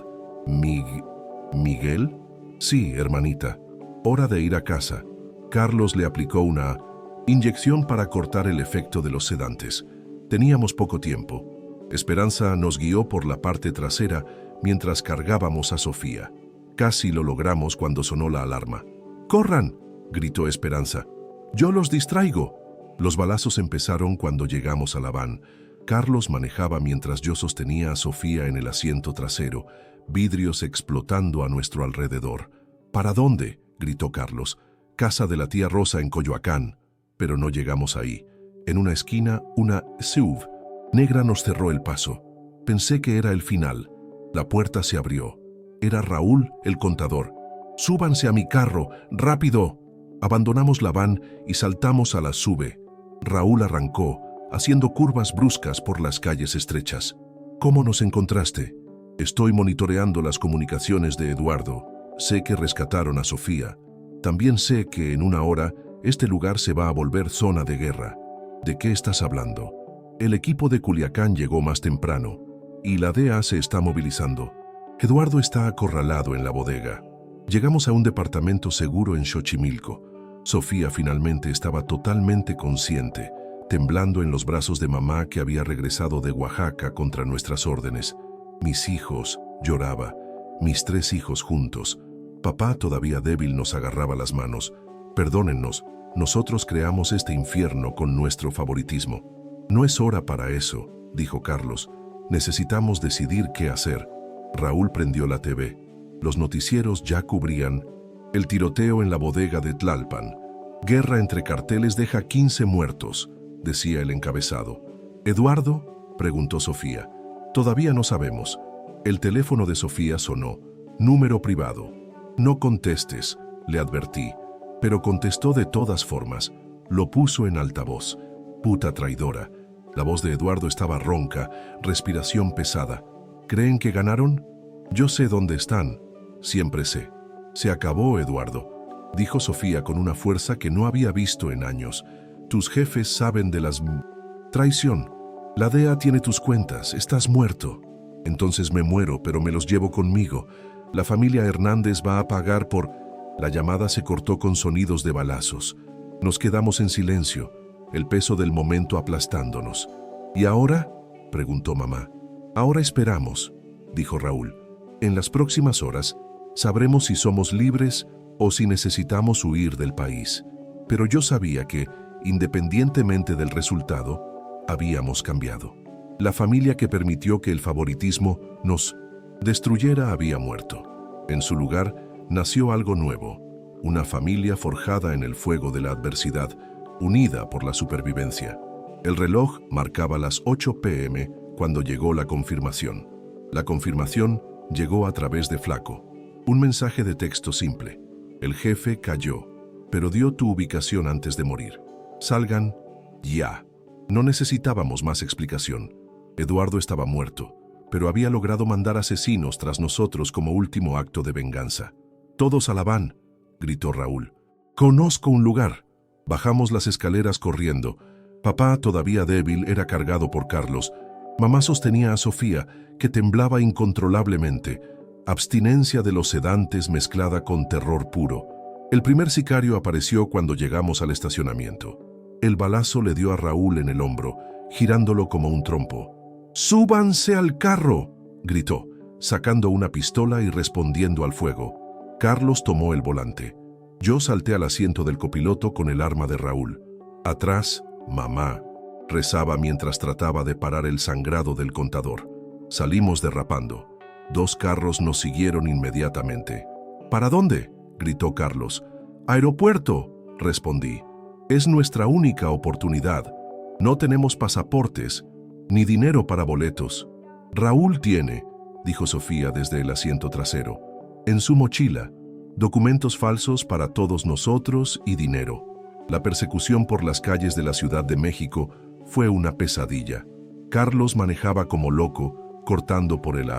¿Miguel? «Sí, hermanita. Hora de ir a casa». Carlos le aplicó una inyección para cortar el efecto de los sedantes. Teníamos poco tiempo. Esperanza nos guió por la parte trasera mientras cargábamos a Sofía. Casi lo logramos cuando sonó la alarma. «¡Corran!», gritó Esperanza. «Yo los distraigo». Los balazos empezaron cuando llegamos a la van. Carlos manejaba mientras yo sostenía a Sofía en el asiento trasero, vidrios explotando a nuestro alrededor. ¿Para dónde?, gritó Carlos. Casa de la tía Rosa en Coyoacán. Pero no llegamos ahí. En una esquina, una SUV negra nos cerró el paso. Pensé que era el final. La puerta se abrió. Era Raúl, el contador. «Súbanse a mi carro, rápido». Abandonamos la van y saltamos a la SUV. Raúl arrancó, haciendo curvas bruscas por las calles estrechas. «¿Cómo nos encontraste?» «Estoy monitoreando las comunicaciones de Eduardo. Sé que rescataron a Sofía. También sé que en una hora este lugar se va a volver zona de guerra». «¿De qué estás hablando?» «El equipo de Culiacán llegó más temprano y la DEA se está movilizando. Eduardo está acorralado en la bodega. Llegamos a un departamento seguro en Xochimilco. Sofía finalmente estaba totalmente consciente, temblando en los brazos de mamá que había regresado de Oaxaca contra nuestras órdenes. Mis hijos, lloraba, mis 3 hijos juntos. Papá, todavía débil, nos agarraba las manos. Perdónennos, nosotros creamos este infierno con nuestro favoritismo. No es hora para eso, dijo Carlos. Necesitamos decidir qué hacer. Raúl prendió la TV. Los noticieros ya cubrían el tiroteo en la bodega de Tlalpan. Guerra entre carteles deja 15 muertos, decía el encabezado. ¿Eduardo?, preguntó Sofía. Todavía no sabemos. El teléfono de Sofía sonó. Número privado. No contestes, le advertí, pero contestó de todas formas. Lo puso en altavoz. Puta traidora. La voz de Eduardo estaba ronca, respiración pesada. ¿Creen que ganaron? Yo sé dónde están. Siempre sé. Se acabó, Eduardo, dijo Sofía con una fuerza que no había visto en años. Tus jefes saben de las... Traición. La DEA tiene tus cuentas. Estás muerto. Entonces me muero, pero me los llevo conmigo. La familia Hernández va a pagar por... La llamada se cortó con sonidos de balazos. Nos quedamos en silencio, el peso del momento aplastándonos. ¿Y ahora?, preguntó mamá. Ahora esperamos, dijo Raúl. En las próximas horas sabremos si somos libres o si necesitamos huir del país. Pero yo sabía que, independientemente del resultado, habíamos cambiado. La familia que permitió que el favoritismo nos destruyera había muerto. En su lugar nació algo nuevo, una familia forjada en el fuego de la adversidad, unida por la supervivencia. El reloj marcaba las 8 p.m. cuando llegó la confirmación. La confirmación llegó a través de Flaco. Un mensaje de texto simple. El jefe cayó, pero dio tu ubicación antes de morir. Salgan ya. No necesitábamos más explicación. Eduardo estaba muerto, pero había logrado mandar asesinos tras nosotros como último acto de venganza. «Todos a la van», gritó Raúl. «Conozco un lugar». Bajamos las escaleras corriendo. Papá, todavía débil, era cargado por Carlos. Mamá sostenía a Sofía, que temblaba incontrolablemente. Abstinencia de los sedantes mezclada con terror puro. El primer sicario apareció cuando llegamos al estacionamiento. El balazo le dio a Raúl en el hombro, girándolo como un trompo. «¡Súbanse al carro!», gritó, sacando una pistola y respondiendo al fuego. Carlos tomó el volante. Yo salté al asiento del copiloto con el arma de Raúl. Atrás, mamá rezaba mientras trataba de parar el sangrado del contador. Salimos derrapando. 2 carros nos siguieron inmediatamente. «¿Para dónde?», gritó Carlos. «Aeropuerto», respondí. «Es nuestra única oportunidad. No tenemos pasaportes, ni dinero para boletos». «Raúl tiene», dijo Sofía desde el asiento trasero. «En su mochila, documentos falsos para todos nosotros y dinero». La persecución por las calles de la Ciudad de México fue una pesadilla. Carlos manejaba como loco, cortando por el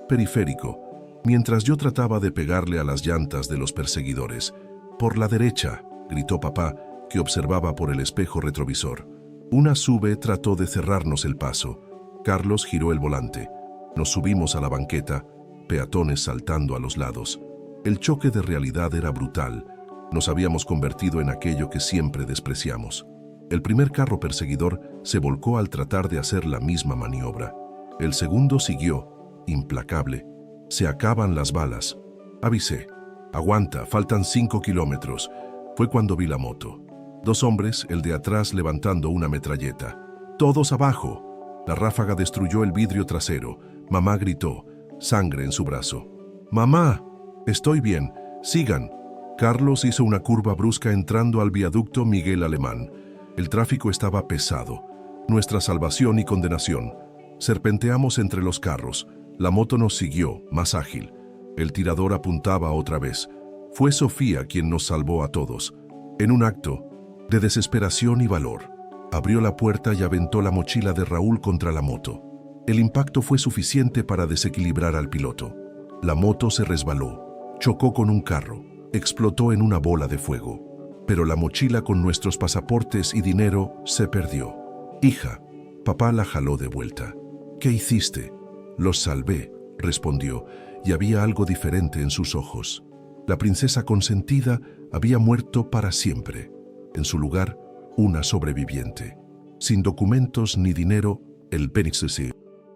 periférico, mientras yo trataba de pegarle a las llantas de los perseguidores. «Por la derecha», gritó papá, que observaba por el espejo retrovisor. Una SUV trató de cerrarnos el paso. Carlos giró el volante. Nos subimos a la banqueta, peatones saltando a los lados. El choque de realidad era brutal. Nos habíamos convertido en aquello que siempre despreciamos. El primer carro perseguidor se volcó al tratar de hacer la misma maniobra. El segundo siguió, implacable. «Se acaban las balas». Avisé. «Aguanta, faltan 5 kilómetros». Fue cuando vi la moto. Dos hombres, el de atrás levantando una metralleta. ¡Todos abajo! La ráfaga destruyó el vidrio trasero. Mamá gritó, sangre en su brazo. ¡Mamá! Estoy bien. Sigan. Carlos hizo una curva brusca entrando al viaducto Miguel Alemán. El tráfico estaba pesado. Nuestra salvación y condenación. Serpenteamos entre los carros. La moto nos siguió, más ágil. El tirador apuntaba otra vez. Fue Sofía quien nos salvó a todos. En un acto de desesperación y valor, abrió la puerta y aventó la mochila de Raúl contra la moto. El impacto fue suficiente para desequilibrar al piloto. La moto se resbaló, chocó con un carro, explotó en una bola de fuego. Pero la mochila con nuestros pasaportes y dinero se perdió. Hija, papá la jaló de vuelta. ¿Qué hiciste? Los salvé, respondió, y había algo diferente en sus ojos. La princesa consentida había muerto para siempre. En su lugar, una sobreviviente. Sin documentos ni dinero, el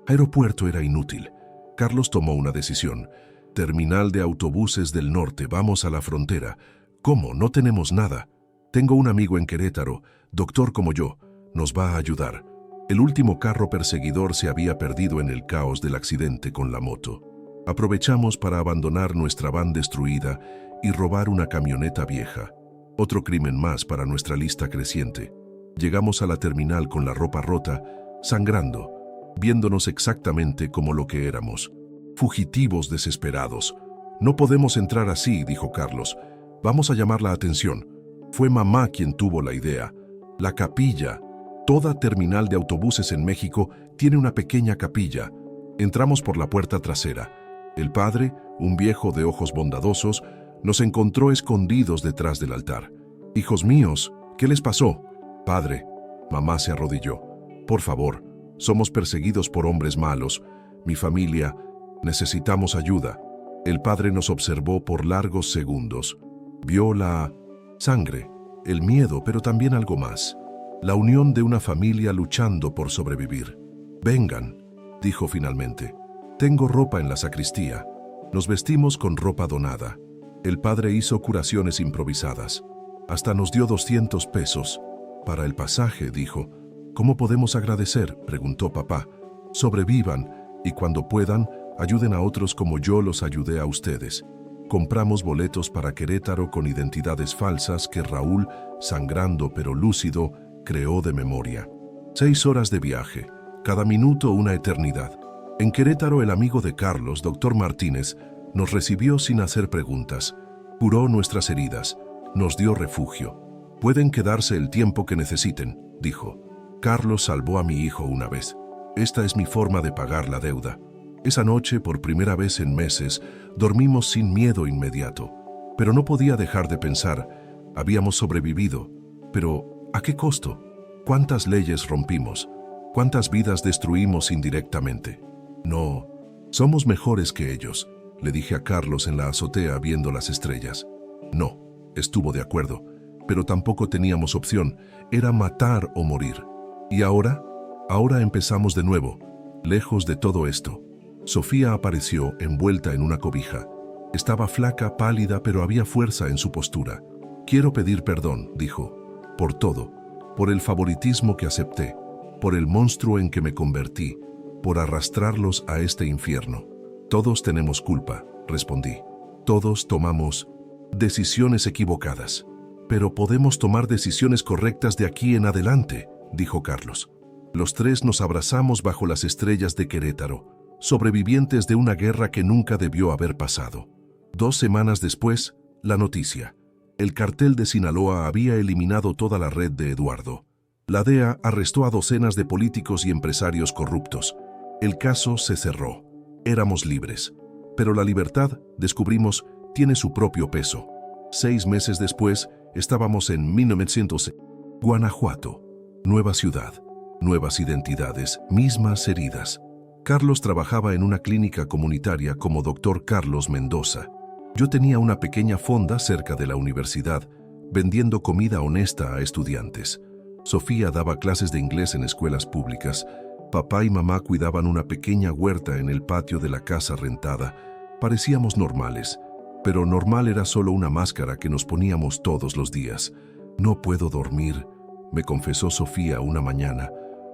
aeropuerto era inútil. Carlos tomó una decisión. Terminal de autobuses del norte, vamos a la frontera. ¿Cómo? No tenemos nada. Tengo un amigo en Querétaro, doctor como yo, nos va a ayudar. El último carro perseguidor se había perdido en el caos del accidente con la moto. Aprovechamos para abandonar nuestra van destruida y robar una camioneta vieja. Otro crimen más para nuestra lista creciente. Llegamos a la terminal con la ropa rota, sangrando, viéndonos exactamente como lo que éramos. Fugitivos desesperados. No podemos entrar así, dijo Carlos. Vamos a llamar la atención. Fue mamá quien tuvo la idea. La capilla. Toda terminal de autobuses en México tiene una pequeña capilla. Entramos por la puerta trasera. El padre, un viejo de ojos bondadosos, nos encontró escondidos detrás del altar. «Hijos míos, ¿qué les pasó?» «Padre», mamá se arrodilló. «Por favor, somos perseguidos por hombres malos. Mi familia, necesitamos ayuda». El padre nos observó por largos segundos. Vio la sangre, el miedo, pero también algo más. La unión de una familia luchando por sobrevivir. «Vengan», dijo finalmente. «Tengo ropa en la sacristía». Nos vestimos con ropa donada. El padre hizo curaciones improvisadas. Hasta nos dio 200 pesos. «Para el pasaje», dijo. «¿Cómo podemos agradecer?», preguntó papá. «Sobrevivan y cuando puedan, ayuden a otros como yo los ayudé a ustedes». Compramos boletos para Querétaro con identidades falsas que Raúl, sangrando pero lúcido, creó de memoria. 6 horas de viaje, cada minuto una eternidad. En Querétaro el amigo de Carlos, doctor Martínez, nos recibió sin hacer preguntas, curó nuestras heridas, nos dio refugio. «Pueden quedarse el tiempo que necesiten», dijo. «Carlos salvó a mi hijo una vez. Esta es mi forma de pagar la deuda». Esa noche, por primera vez en meses, dormimos sin miedo inmediato. Pero no podía dejar de pensar, habíamos sobrevivido. Pero, ¿a qué costo? ¿Cuántas leyes rompimos? ¿Cuántas vidas destruimos indirectamente? No, somos mejores que ellos, le dije a Carlos en la azotea viendo las estrellas. No, estuvo de acuerdo, pero tampoco teníamos opción, era matar o morir. ¿Y ahora? Ahora empezamos de nuevo, lejos de todo esto. Sofía apareció envuelta en una cobija. Estaba flaca, pálida, pero había fuerza en su postura. «Quiero pedir perdón», dijo, «por todo, por el favoritismo que acepté, por el monstruo en que me convertí, por arrastrarlos a este infierno. Todos tenemos culpa», respondí. «Todos tomamos decisiones equivocadas. Pero podemos tomar decisiones correctas de aquí en adelante», dijo Carlos. Los tres nos abrazamos bajo las estrellas de Querétaro, sobrevivientes de una guerra que nunca debió haber pasado. 2 semanas después, la noticia. El cartel de Sinaloa había eliminado toda la red de Eduardo. La DEA arrestó a docenas de políticos y empresarios corruptos. El caso se cerró. Éramos libres. Pero la libertad, descubrimos, tiene su propio peso. 6 meses después, estábamos en 1900. Guanajuato. Nueva ciudad, nuevas identidades, mismas heridas. Carlos trabajaba en una clínica comunitaria como doctor Carlos Mendoza. Yo tenía una pequeña fonda cerca de la universidad, vendiendo comida honesta a estudiantes. Sofía daba clases de inglés en escuelas públicas. Papá y mamá cuidaban una pequeña huerta en el patio de la casa rentada. Parecíamos normales, pero normal era solo una máscara que nos poníamos todos los días. No puedo dormir, me confesó Sofía una mañana,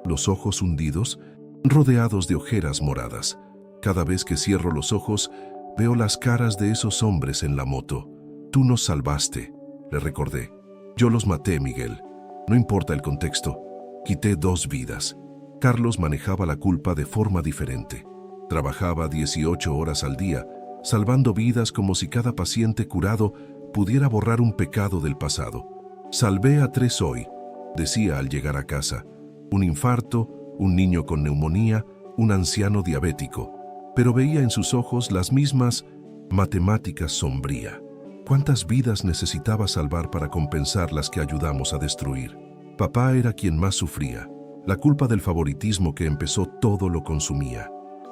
los ojos hundidos, rodeados de ojeras moradas. Cada vez que cierro los ojos, veo las caras de esos hombres en la moto. Tú nos salvaste, le recordé. Yo los maté, Miguel. No importa el contexto. Quité 2 vidas. Carlos manejaba la culpa de forma diferente. Trabajaba 18 horas al día, salvando vidas como si cada paciente curado pudiera borrar un pecado del pasado. Salvé a 3 hoy, decía al llegar a casa. Un infarto, un niño con neumonía, un anciano diabético. Pero veía en sus ojos las mismas matemáticas sombría. ¿Cuántas vidas necesitaba salvar para compensar las que ayudamos a destruir? Papá era quien más sufría. La culpa del favoritismo que empezó todo lo consumía.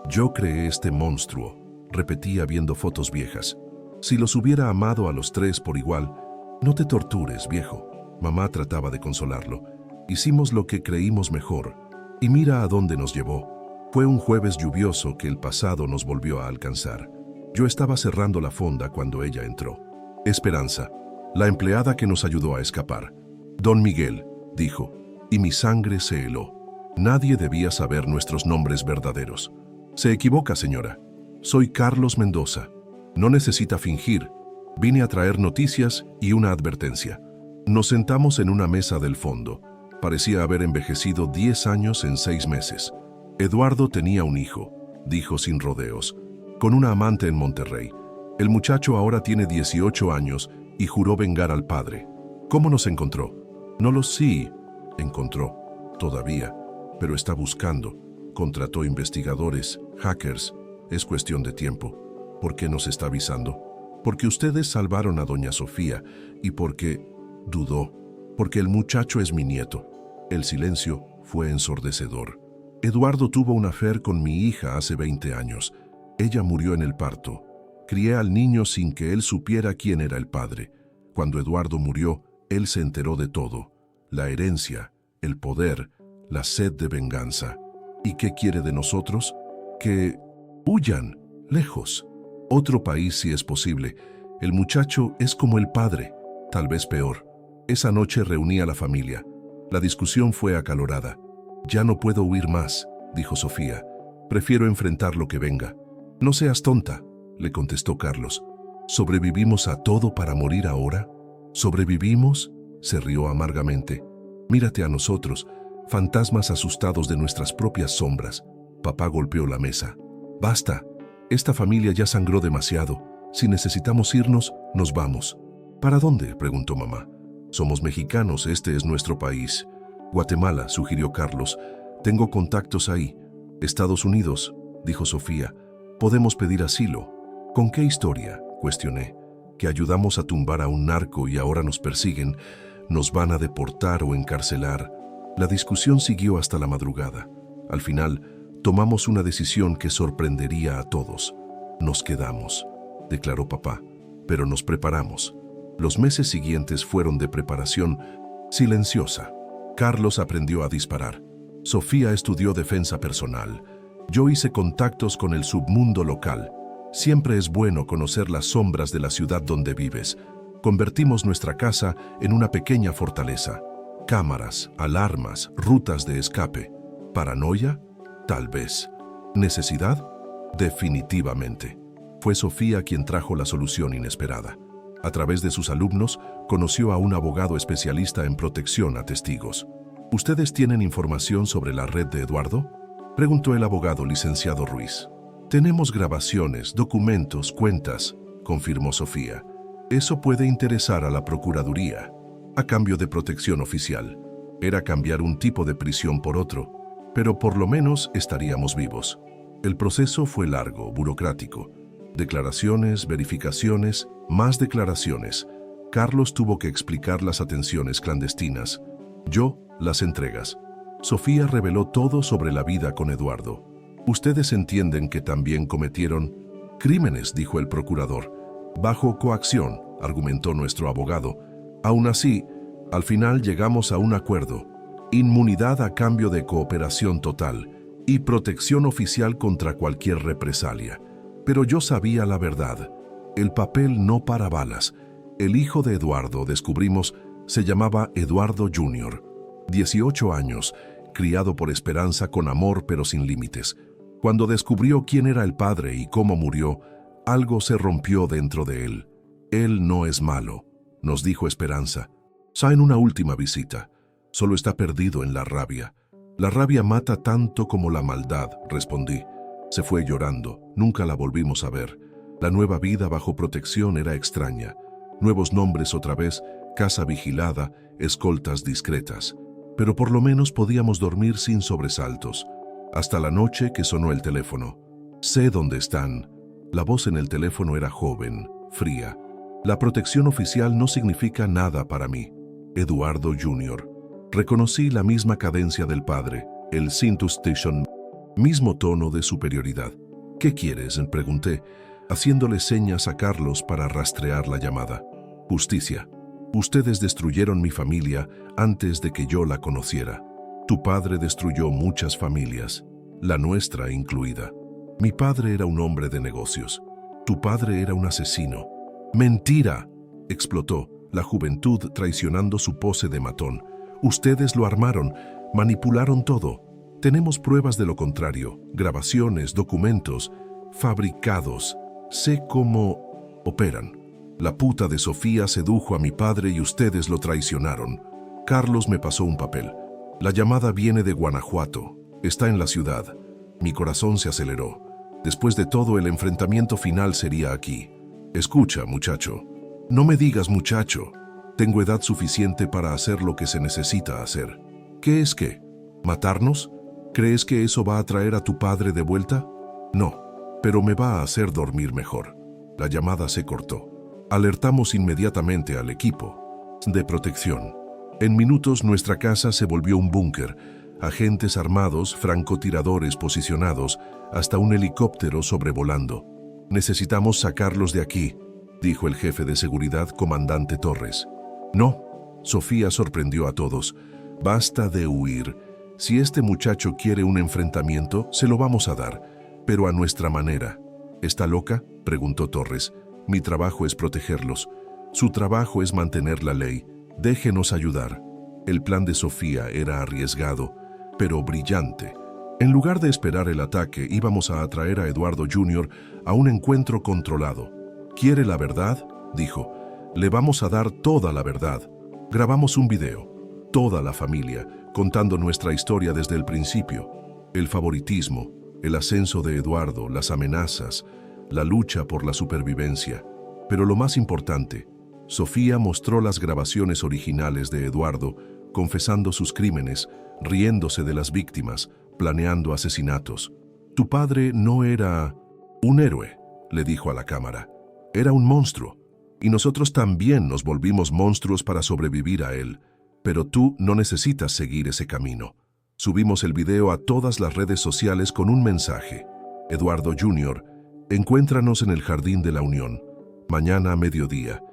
Yo creé este monstruo, repetía viendo fotos viejas. Si los hubiera amado a los 3 por igual, no te tortures, viejo. Mamá trataba de consolarlo. Hicimos lo que creímos mejor. Y mira a dónde nos llevó. Fue un jueves lluvioso que el pasado nos volvió a alcanzar. Yo estaba cerrando la fonda cuando ella entró. Esperanza, la empleada que nos ayudó a escapar. Don Miguel, dijo, y mi sangre se heló. Nadie debía saber nuestros nombres verdaderos. Se equivoca, señora. Soy Carlos Mendoza. No necesita fingir. Vine a traer noticias y una advertencia. Nos sentamos en una mesa del fondo. Parecía haber envejecido 10 años en 6 meses. Eduardo tenía un hijo, dijo sin rodeos, con una amante en Monterrey. El muchacho ahora tiene 18 años y juró vengar al padre. ¿Cómo nos encontró? No lo sé. Encontró, todavía, pero está buscando. Contrató investigadores, hackers. Es cuestión de tiempo. ¿Por qué nos está avisando? Porque ustedes salvaron a doña Sofía y porque dudó. Porque el muchacho es mi nieto. El silencio fue ensordecedor. Eduardo tuvo un affair con mi hija hace 20 años. Ella murió en el parto. Crié al niño sin que él supiera quién era el padre. Cuando Eduardo murió, él se enteró de todo. La herencia, el poder, la sed de venganza. ¿Y qué quiere de nosotros? Que huyan, lejos. Otro país si es posible. El muchacho es como el padre, tal vez peor. Esa noche reuní a la familia. La discusión fue acalorada. Ya no puedo huir más, dijo Sofía. Prefiero enfrentar lo que venga. No seas tonta, le contestó Carlos. ¿Sobrevivimos a todo para morir ahora? ¿Sobrevivimos? Se rió amargamente. Mírate a nosotros, fantasmas asustados de nuestras propias sombras. Papá golpeó la mesa. Basta, esta familia ya sangró demasiado. Si necesitamos irnos, nos vamos. ¿Para dónde?, preguntó mamá. Somos mexicanos, este es nuestro país. Guatemala, sugirió Carlos. Tengo contactos ahí. Estados Unidos, dijo Sofía. Podemos pedir asilo. ¿Con qué historia?, cuestioné. Que ayudamos a tumbar a un narco y ahora nos persiguen. Nos van a deportar o encarcelar. La discusión siguió hasta la madrugada. Al final, tomamos una decisión que sorprendería a todos. Nos quedamos, declaró papá, pero nos preparamos. Los meses siguientes fueron de preparación silenciosa. Carlos aprendió a disparar. Sofía estudió defensa personal. Yo hice contactos con el submundo local. Siempre es bueno conocer las sombras de la ciudad donde vives. Convertimos nuestra casa en una pequeña fortaleza. Cámaras, alarmas, rutas de escape. ¿Paranoia? Tal vez. ¿Necesidad? Definitivamente. Fue Sofía quien trajo la solución inesperada. A través de sus alumnos, conoció a un abogado especialista en protección a testigos. ¿Ustedes tienen información sobre la red de Eduardo?, preguntó el abogado licenciado Ruiz. Tenemos grabaciones, documentos, cuentas, confirmó Sofía. Eso puede interesar a la Procuraduría. A cambio de protección oficial. Era cambiar un tipo de prisión por otro, pero por lo menos estaríamos vivos. El proceso fue largo, burocrático. Declaraciones, verificaciones, más declaraciones. Carlos tuvo que explicar las atenciones clandestinas. Yo, las entregas. Sofía reveló todo sobre la vida con Eduardo. Ustedes entienden que también cometieron crímenes, dijo el procurador. Bajo coacción, argumentó nuestro abogado. Aún así, al final llegamos a un acuerdo. Inmunidad a cambio de cooperación total y protección oficial contra cualquier represalia. Pero yo sabía la verdad. El papel no para balas. El hijo de Eduardo, descubrimos, Se llamaba Eduardo Jr., 18 años, criado por Esperanza con amor pero sin límites. Cuando descubrió quién era el padre y cómo murió, algo se rompió dentro de él. Él no es malo, nos dijo Esperanza. En una última visita. Solo está perdido en la rabia. La rabia mata tanto como la maldad, respondí. Se fue llorando, nunca la volvimos a ver. La nueva vida bajo protección era extraña. Nuevos nombres otra vez, casa vigilada, escoltas discretas. Pero por lo menos podíamos dormir sin sobresaltos. Hasta la noche que sonó el teléfono. Sé dónde están. La voz en el teléfono era joven, fría. La protección oficial no significa nada para mí. Eduardo Jr. Reconocí la misma cadencia del padre, el Sintus Station, mismo tono de superioridad. ¿Qué quieres?, pregunté, haciéndole señas a Carlos para rastrear la llamada. Justicia. Ustedes destruyeron mi familia antes de que yo la conociera. Tu padre destruyó muchas familias, la nuestra incluida. Mi padre era un hombre de negocios. Tu padre era un asesino. ¡Mentira!, explotó, la juventud traicionando su pose de matón. Ustedes lo armaron, manipularon todo. Tenemos pruebas de lo contrario, grabaciones, documentos, fabricados. Sé cómo operan. La puta de Sofía sedujo a mi padre y ustedes lo traicionaron. Carlos me pasó un papel. La llamada viene de Guanajuato. Está en la ciudad. Mi corazón se aceleró. Después de todo, el enfrentamiento final sería aquí. Escucha, muchacho. No me digas muchacho. Tengo edad suficiente para hacer lo que se necesita hacer. ¿Qué es qué? ¿Matarnos? ¿Crees que eso va a traer a tu padre de vuelta? No, pero me va a hacer dormir mejor. La llamada se cortó. Alertamos inmediatamente al equipo de protección. En minutos nuestra casa se volvió un búnker. Agentes armados, francotiradores posicionados, hasta un helicóptero sobrevolando. Necesitamos sacarlos de aquí, dijo el jefe de seguridad, comandante Torres. No, Sofía sorprendió a todos. Basta de huir. Si este muchacho quiere un enfrentamiento, se lo vamos a dar, pero a nuestra manera. ¿Está loca?, preguntó Torres. Mi trabajo es protegerlos. Su trabajo es mantener la ley. Déjenos ayudar. El plan de Sofía era arriesgado, pero brillante. En lugar de esperar el ataque, íbamos a atraer a Eduardo Jr. a un encuentro controlado. ¿Quiere la verdad?, dijo. Le vamos a dar toda la verdad. Grabamos un video. Toda la familia, contando nuestra historia desde el principio. El favoritismo, el ascenso de Eduardo, las amenazas, la lucha por la supervivencia. Pero lo más importante, Sofía mostró las grabaciones originales de Eduardo, confesando sus crímenes, riéndose de las víctimas, planeando asesinatos. Tu padre no era un héroe, le dijo a la cámara. Era un monstruo. Y nosotros también nos volvimos monstruos para sobrevivir a él. Pero tú no necesitas seguir ese camino. Subimos el video a todas las redes sociales con un mensaje. Eduardo Jr., encuéntranos en el Jardín de la Unión. Mañana a mediodía.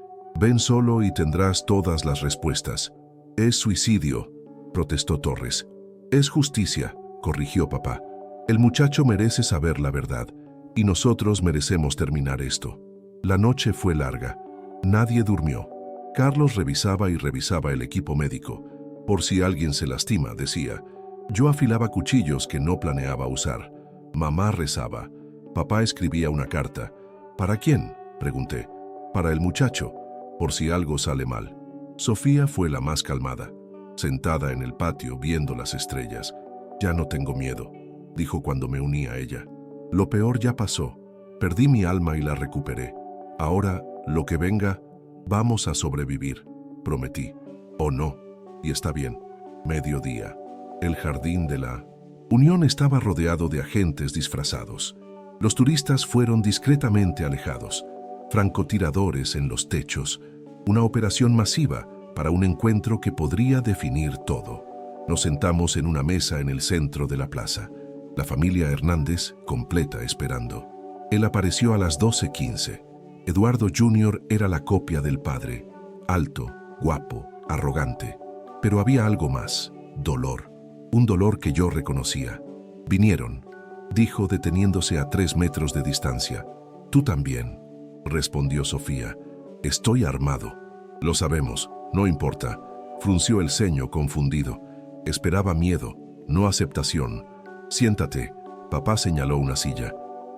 Ven solo y tendrás todas las respuestas. Es suicidio, protestó Torres. Es justicia, corrigió papá. El muchacho merece saber la verdad, y nosotros merecemos terminar esto. La noche fue larga. Nadie durmió. Carlos revisaba y revisaba el equipo médico. Por si alguien se lastima, decía. Yo afilaba cuchillos que no planeaba usar. Mamá rezaba. Papá escribía una carta. ¿Para quién?, pregunté. Para el muchacho, por si algo sale mal. Sofía fue la más calmada, sentada en el patio viendo las estrellas. Ya no tengo miedo, dijo cuando me uní a ella. Lo peor ya pasó. Perdí mi alma y la recuperé. Ahora, lo que venga, vamos a sobrevivir, prometí. O no, y está bien. Mediodía. El Jardín de la Unión estaba rodeado de agentes disfrazados. Los turistas fueron discretamente alejados. Francotiradores en los techos. Una operación masiva para un encuentro que podría definir todo. Nos sentamos en una mesa en el centro de la plaza. La familia Hernández, completa, esperando. Él apareció a las 12:15. Eduardo Jr. era la copia del padre. Alto, guapo, arrogante. Pero había algo más. Dolor. Un dolor que yo reconocía. Vinieron, dijo deteniéndose a 3 metros de distancia. Tú también, respondió Sofía. Estoy armado. Lo sabemos, No importa. Frunció el ceño confundido. Esperaba miedo, no aceptación. Siéntate. Papá señaló una silla.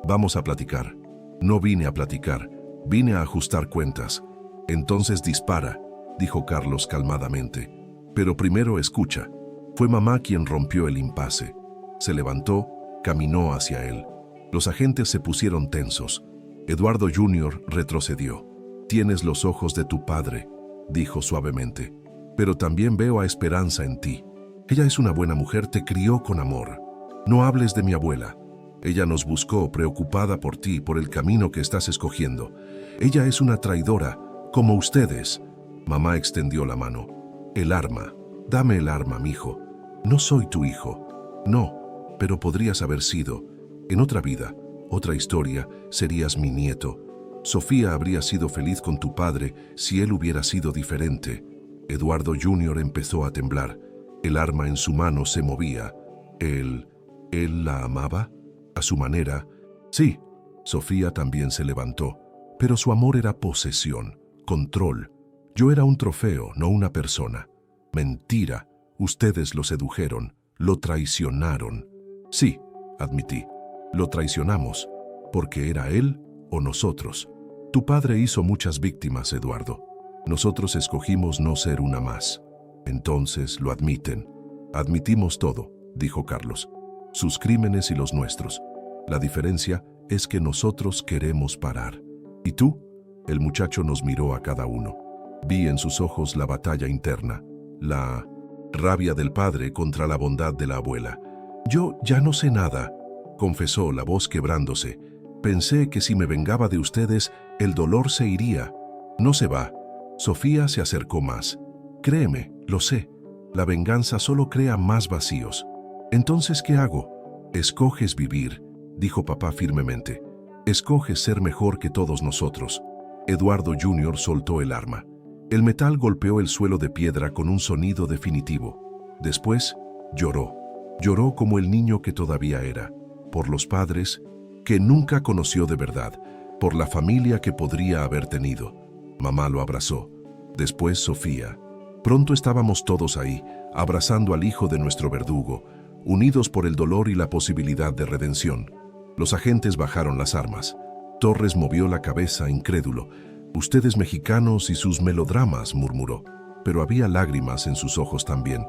Vamos a platicar. No vine a platicar. Vine a ajustar cuentas. Entonces dispara, dijo Carlos calmadamente. Pero primero escucha. Fue mamá quien rompió el impasse. Se levantó, caminó hacia él. Los agentes se pusieron tensos. Eduardo Jr. retrocedió. Tienes los ojos de tu padre, dijo suavemente. Pero también veo a Esperanza en ti. Ella es una buena mujer, te crió con amor. No hables de mi abuela. Ella nos buscó preocupada por ti, por el camino que estás escogiendo. Ella es una traidora, como ustedes. Mamá extendió la mano. El arma. Dame el arma, mijo. No soy tu hijo. No, pero podrías haber sido. En otra vida, otra historia, serías mi nieto. Sofía habría sido feliz con tu padre si él hubiera sido diferente. Eduardo Jr. empezó a temblar. El arma en su mano se movía. ¿Él la amaba? A su manera. Sí, Sofía también se levantó. Pero su amor era posesión, control. Yo era un trofeo, no una persona. Mentira. Ustedes lo sedujeron, lo traicionaron. Sí, admití. Lo traicionamos, porque era él o nosotros. Tu padre hizo muchas víctimas, Eduardo. Nosotros escogimos no ser una más. Entonces lo admiten. Admitimos todo, dijo Carlos. Sus crímenes y los nuestros. La diferencia es que nosotros queremos parar. ¿Y tú? El muchacho nos miró a cada uno. Vi en sus ojos la batalla interna, la rabia del padre contra la bondad de la abuela. Yo ya no sé nada, confesó, la voz quebrándose. Pensé que si me vengaba de ustedes, el dolor se iría. No se va. Sofía se acercó más. Créeme, lo sé. La venganza solo crea más vacíos. Entonces, ¿qué hago? Escoges vivir, dijo papá firmemente. Escoges ser mejor que todos nosotros. Eduardo Jr. soltó el arma. El metal golpeó el suelo de piedra con un sonido definitivo. Después, lloró. Lloró como el niño que todavía era. Por los padres que nunca conoció de verdad. Por la familia que podría haber tenido. Mamá lo abrazó. Después Sofía. Pronto estábamos todos ahí, abrazando al hijo de nuestro verdugo, unidos por el dolor y la posibilidad de redención. Los agentes bajaron las armas. Torres movió la cabeza, incrédulo. Ustedes mexicanos y sus melodramas, murmuró. Pero había lágrimas en sus ojos también.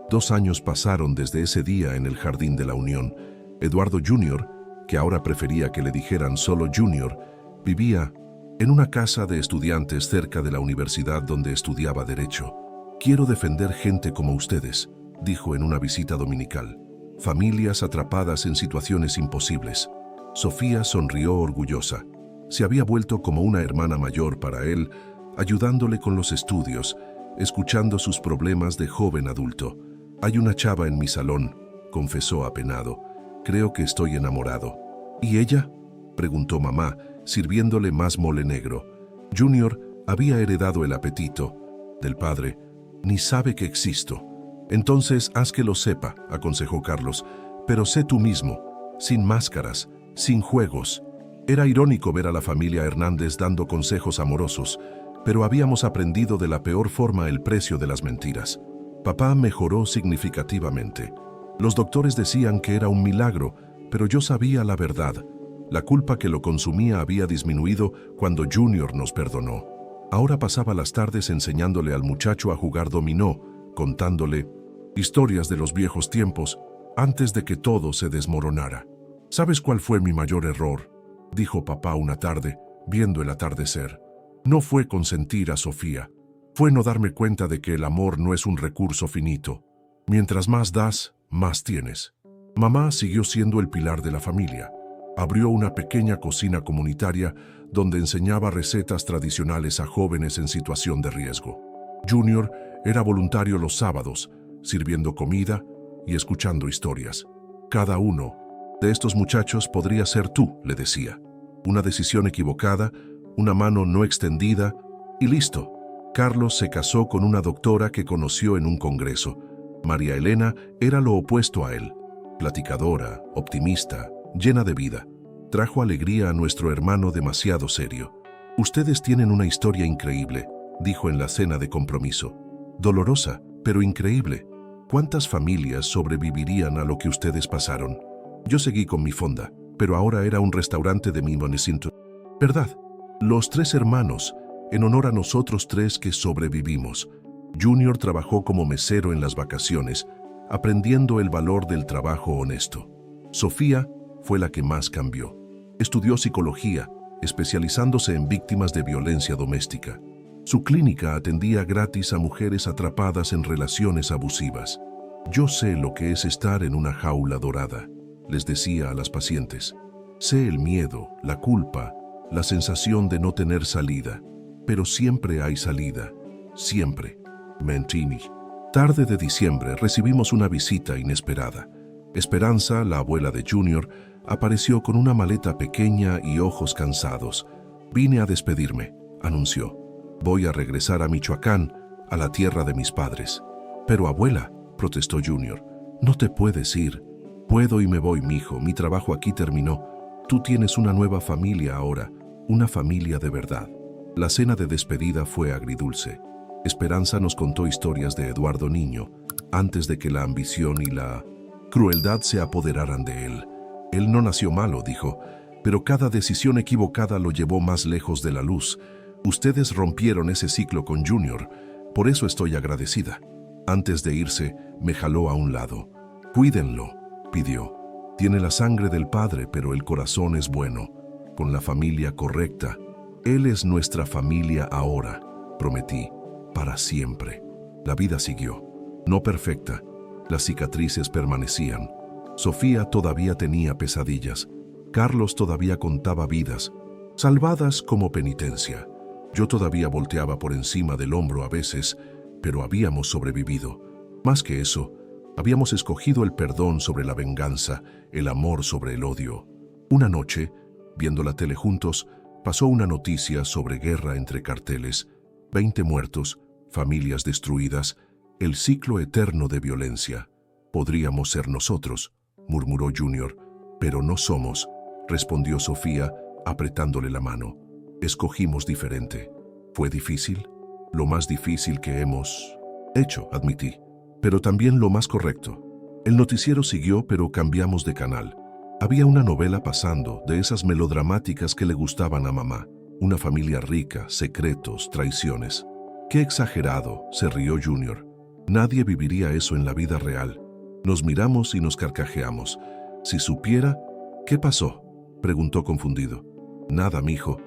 2 años pasaron desde ese día en el Jardín de la Unión. Eduardo Jr., que ahora prefería que le dijeran solo Junior, vivía en una casa de estudiantes cerca de la universidad donde estudiaba Derecho. Quiero defender gente como ustedes, dijo en una visita dominical. Familias atrapadas en situaciones imposibles. Sofía sonrió orgullosa. Se había vuelto como una hermana mayor para él, ayudándole con los estudios, escuchando sus problemas de joven adulto. Hay una chava en mi salón, confesó apenado. Creo que estoy enamorado. ¿Y ella?, preguntó mamá, sirviéndole más mole negro. Junior había heredado el apetito del padre. Ni sabe que existo. Entonces haz que lo sepa, aconsejó Carlos. Pero sé tú mismo, sin máscaras, sin juegos. Era irónico ver a la familia Hernández dando consejos amorosos, pero habíamos aprendido de la peor forma el precio de las mentiras. Papá mejoró significativamente. Los doctores decían que era un milagro, pero yo sabía la verdad. La culpa que lo consumía había disminuido cuando Junior nos perdonó. Ahora pasaba las tardes enseñándole al muchacho a jugar dominó, contándole historias de los viejos tiempos antes de que todo se desmoronara. ¿Sabes cuál fue mi mayor error?, dijo papá una tarde, viendo el atardecer. No fue consentir a Sofía. Fue no darme cuenta de que el amor no es un recurso finito. Mientras más das, más tienes. Mamá siguió siendo el pilar de la familia. Abrió una pequeña cocina comunitaria donde enseñaba recetas tradicionales a jóvenes en situación de riesgo. Junior era voluntario los sábados, sirviendo comida y escuchando historias. Cada uno de estos muchachos podría ser tú, le decía. Una decisión equivocada, una mano no extendida y listo. Carlos se casó con una doctora que conoció en un congreso. María Elena era lo opuesto a él. Platicadora, optimista, llena de vida. Trajo alegría a nuestro hermano demasiado serio. Ustedes tienen una historia increíble, dijo en la cena de compromiso. Dolorosa, pero increíble. ¿Cuántas familias sobrevivirían a lo que ustedes pasaron? Yo seguí con mi fonda, pero ahora era un restaurante de mi municipio. ¿Verdad? Los 3 hermanos, en honor a nosotros 3 que sobrevivimos. Junior trabajó como mesero en las vacaciones, aprendiendo el valor del trabajo honesto. Sofía fue la que más cambió. Estudió psicología, especializándose en víctimas de violencia doméstica. Su clínica atendía gratis a mujeres atrapadas en relaciones abusivas. Yo sé lo que es estar en una jaula dorada, les decía a las pacientes. Sé el miedo, la culpa, la sensación de no tener salida, pero siempre hay salida, siempre. Mentini. Tarde de diciembre recibimos una visita inesperada. Esperanza, la abuela de Junior, apareció con una maleta pequeña y ojos cansados. Vine a despedirme, anunció. Voy a regresar a Michoacán, a la tierra de mis padres. Pero abuela, protestó Junior, no te puedes ir. Puedo y me voy, mijo, mi trabajo aquí terminó. Tú tienes una nueva familia ahora, una familia de verdad. La cena de despedida fue agridulce. Esperanza nos contó historias de Eduardo niño, antes de que la ambición y la crueldad se apoderaran de él. Él no nació malo, dijo, pero cada decisión equivocada lo llevó más lejos de la luz. Ustedes rompieron ese ciclo con Junior, por eso estoy agradecida. Antes de irse, me jaló a un lado. Cuídenlo, pidió. Tiene la sangre del padre, pero el corazón es bueno, con la familia correcta. Él es nuestra familia ahora, prometí, para siempre. La vida siguió, no perfecta. Las cicatrices permanecían. Sofía todavía tenía pesadillas. Carlos todavía contaba vidas, salvadas como penitencia. Yo todavía volteaba por encima del hombro a veces, pero habíamos sobrevivido. Más que eso, habíamos escogido el perdón sobre la venganza, el amor sobre el odio. Una noche, viendo la tele juntos, pasó una noticia sobre guerra entre carteles, 20 muertos, familias destruidas, el ciclo eterno de violencia. Podríamos ser nosotros, murmuró Junior. Pero no somos, respondió Sofía, apretándole la mano. Escogimos diferente. ¿Fue difícil? Lo más difícil que hemos hecho, admití, pero también lo más correcto. El noticiero siguió, pero cambiamos de canal. Había una novela pasando, de esas melodramáticas que le gustaban a mamá. Una familia rica, secretos, traiciones. ¡Qué exagerado!, se rió Junior. Nadie viviría eso en la vida real. Nos miramos y nos carcajeamos. Si supiera, ¿qué pasó?, preguntó confundido. Nada, mijo,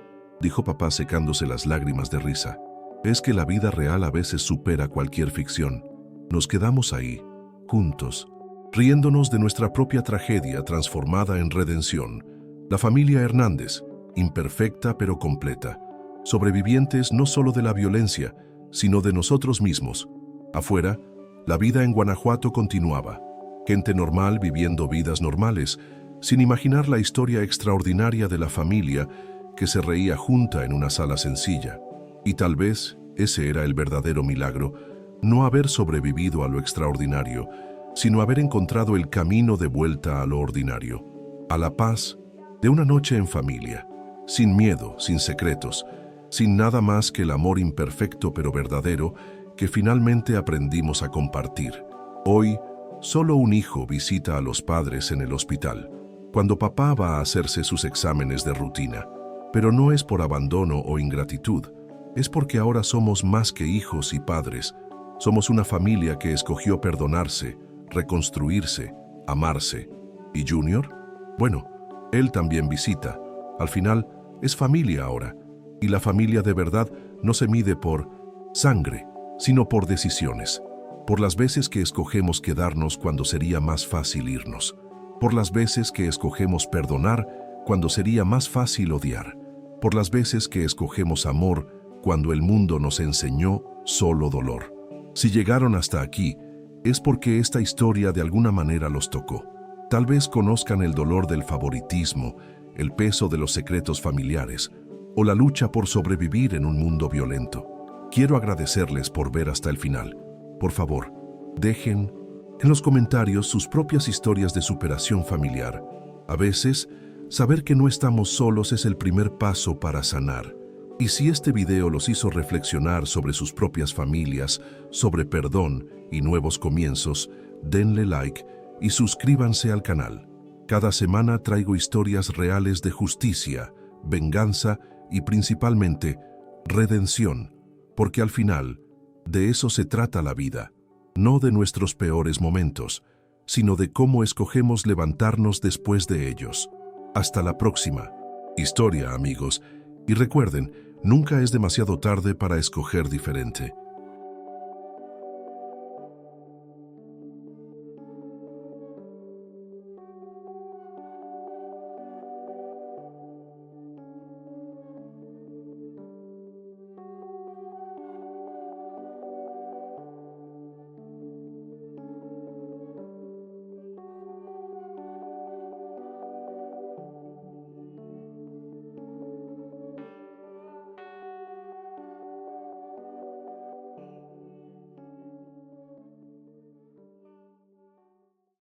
dijo papá secándose las lágrimas de risa. Es que la vida real a veces supera cualquier ficción. Nos quedamos ahí, juntos, riéndonos de nuestra propia tragedia transformada en redención. La familia Hernández, imperfecta pero completa. Sobrevivientes no solo de la violencia, sino de nosotros mismos. Afuera, la vida en Guanajuato continuaba. Gente normal viviendo vidas normales, sin imaginar la historia extraordinaria de la familia que se reía junta en una sala sencilla. Y tal vez ese era el verdadero milagro, no haber sobrevivido a lo extraordinario, sino haber encontrado el camino de vuelta a lo ordinario, a la paz de una noche en familia, sin miedo, sin secretos, sin nada más que el amor imperfecto pero verdadero que finalmente aprendimos a compartir. Hoy, solo un hijo visita a los padres en el hospital, cuando papá va a hacerse sus exámenes de rutina. Pero no es por abandono o ingratitud, es porque ahora somos más que hijos y padres. Somos una familia que escogió perdonarse, reconstruirse, amarse. ¿Y Junior? Bueno, él también visita. Al final, es familia ahora. Y la familia de verdad no se mide por sangre, sino por decisiones. Por las veces que escogemos quedarnos cuando sería más fácil irnos. Por las veces que escogemos perdonar cuando sería más fácil odiar. Por las veces que escogemos amor cuando el mundo nos enseñó solo dolor. Si llegaron hasta aquí, es porque esta historia de alguna manera los tocó. Tal vez conozcan el dolor del favoritismo, el peso de los secretos familiares, o la lucha por sobrevivir en un mundo violento. Quiero agradecerles por ver hasta el final. Por favor, dejen en los comentarios sus propias historias de superación familiar. A veces, saber que no estamos solos es el primer paso para sanar. Y si este video los hizo reflexionar sobre sus propias familias, sobre perdón y nuevos comienzos, denle like y suscríbanse al canal. Cada semana traigo historias reales de justicia, venganza y principalmente redención, porque al final, de eso se trata la vida, no de nuestros peores momentos, sino de cómo escogemos levantarnos después de ellos. Hasta la próxima historia, amigos, y recuerden, nunca es demasiado tarde para escoger diferente.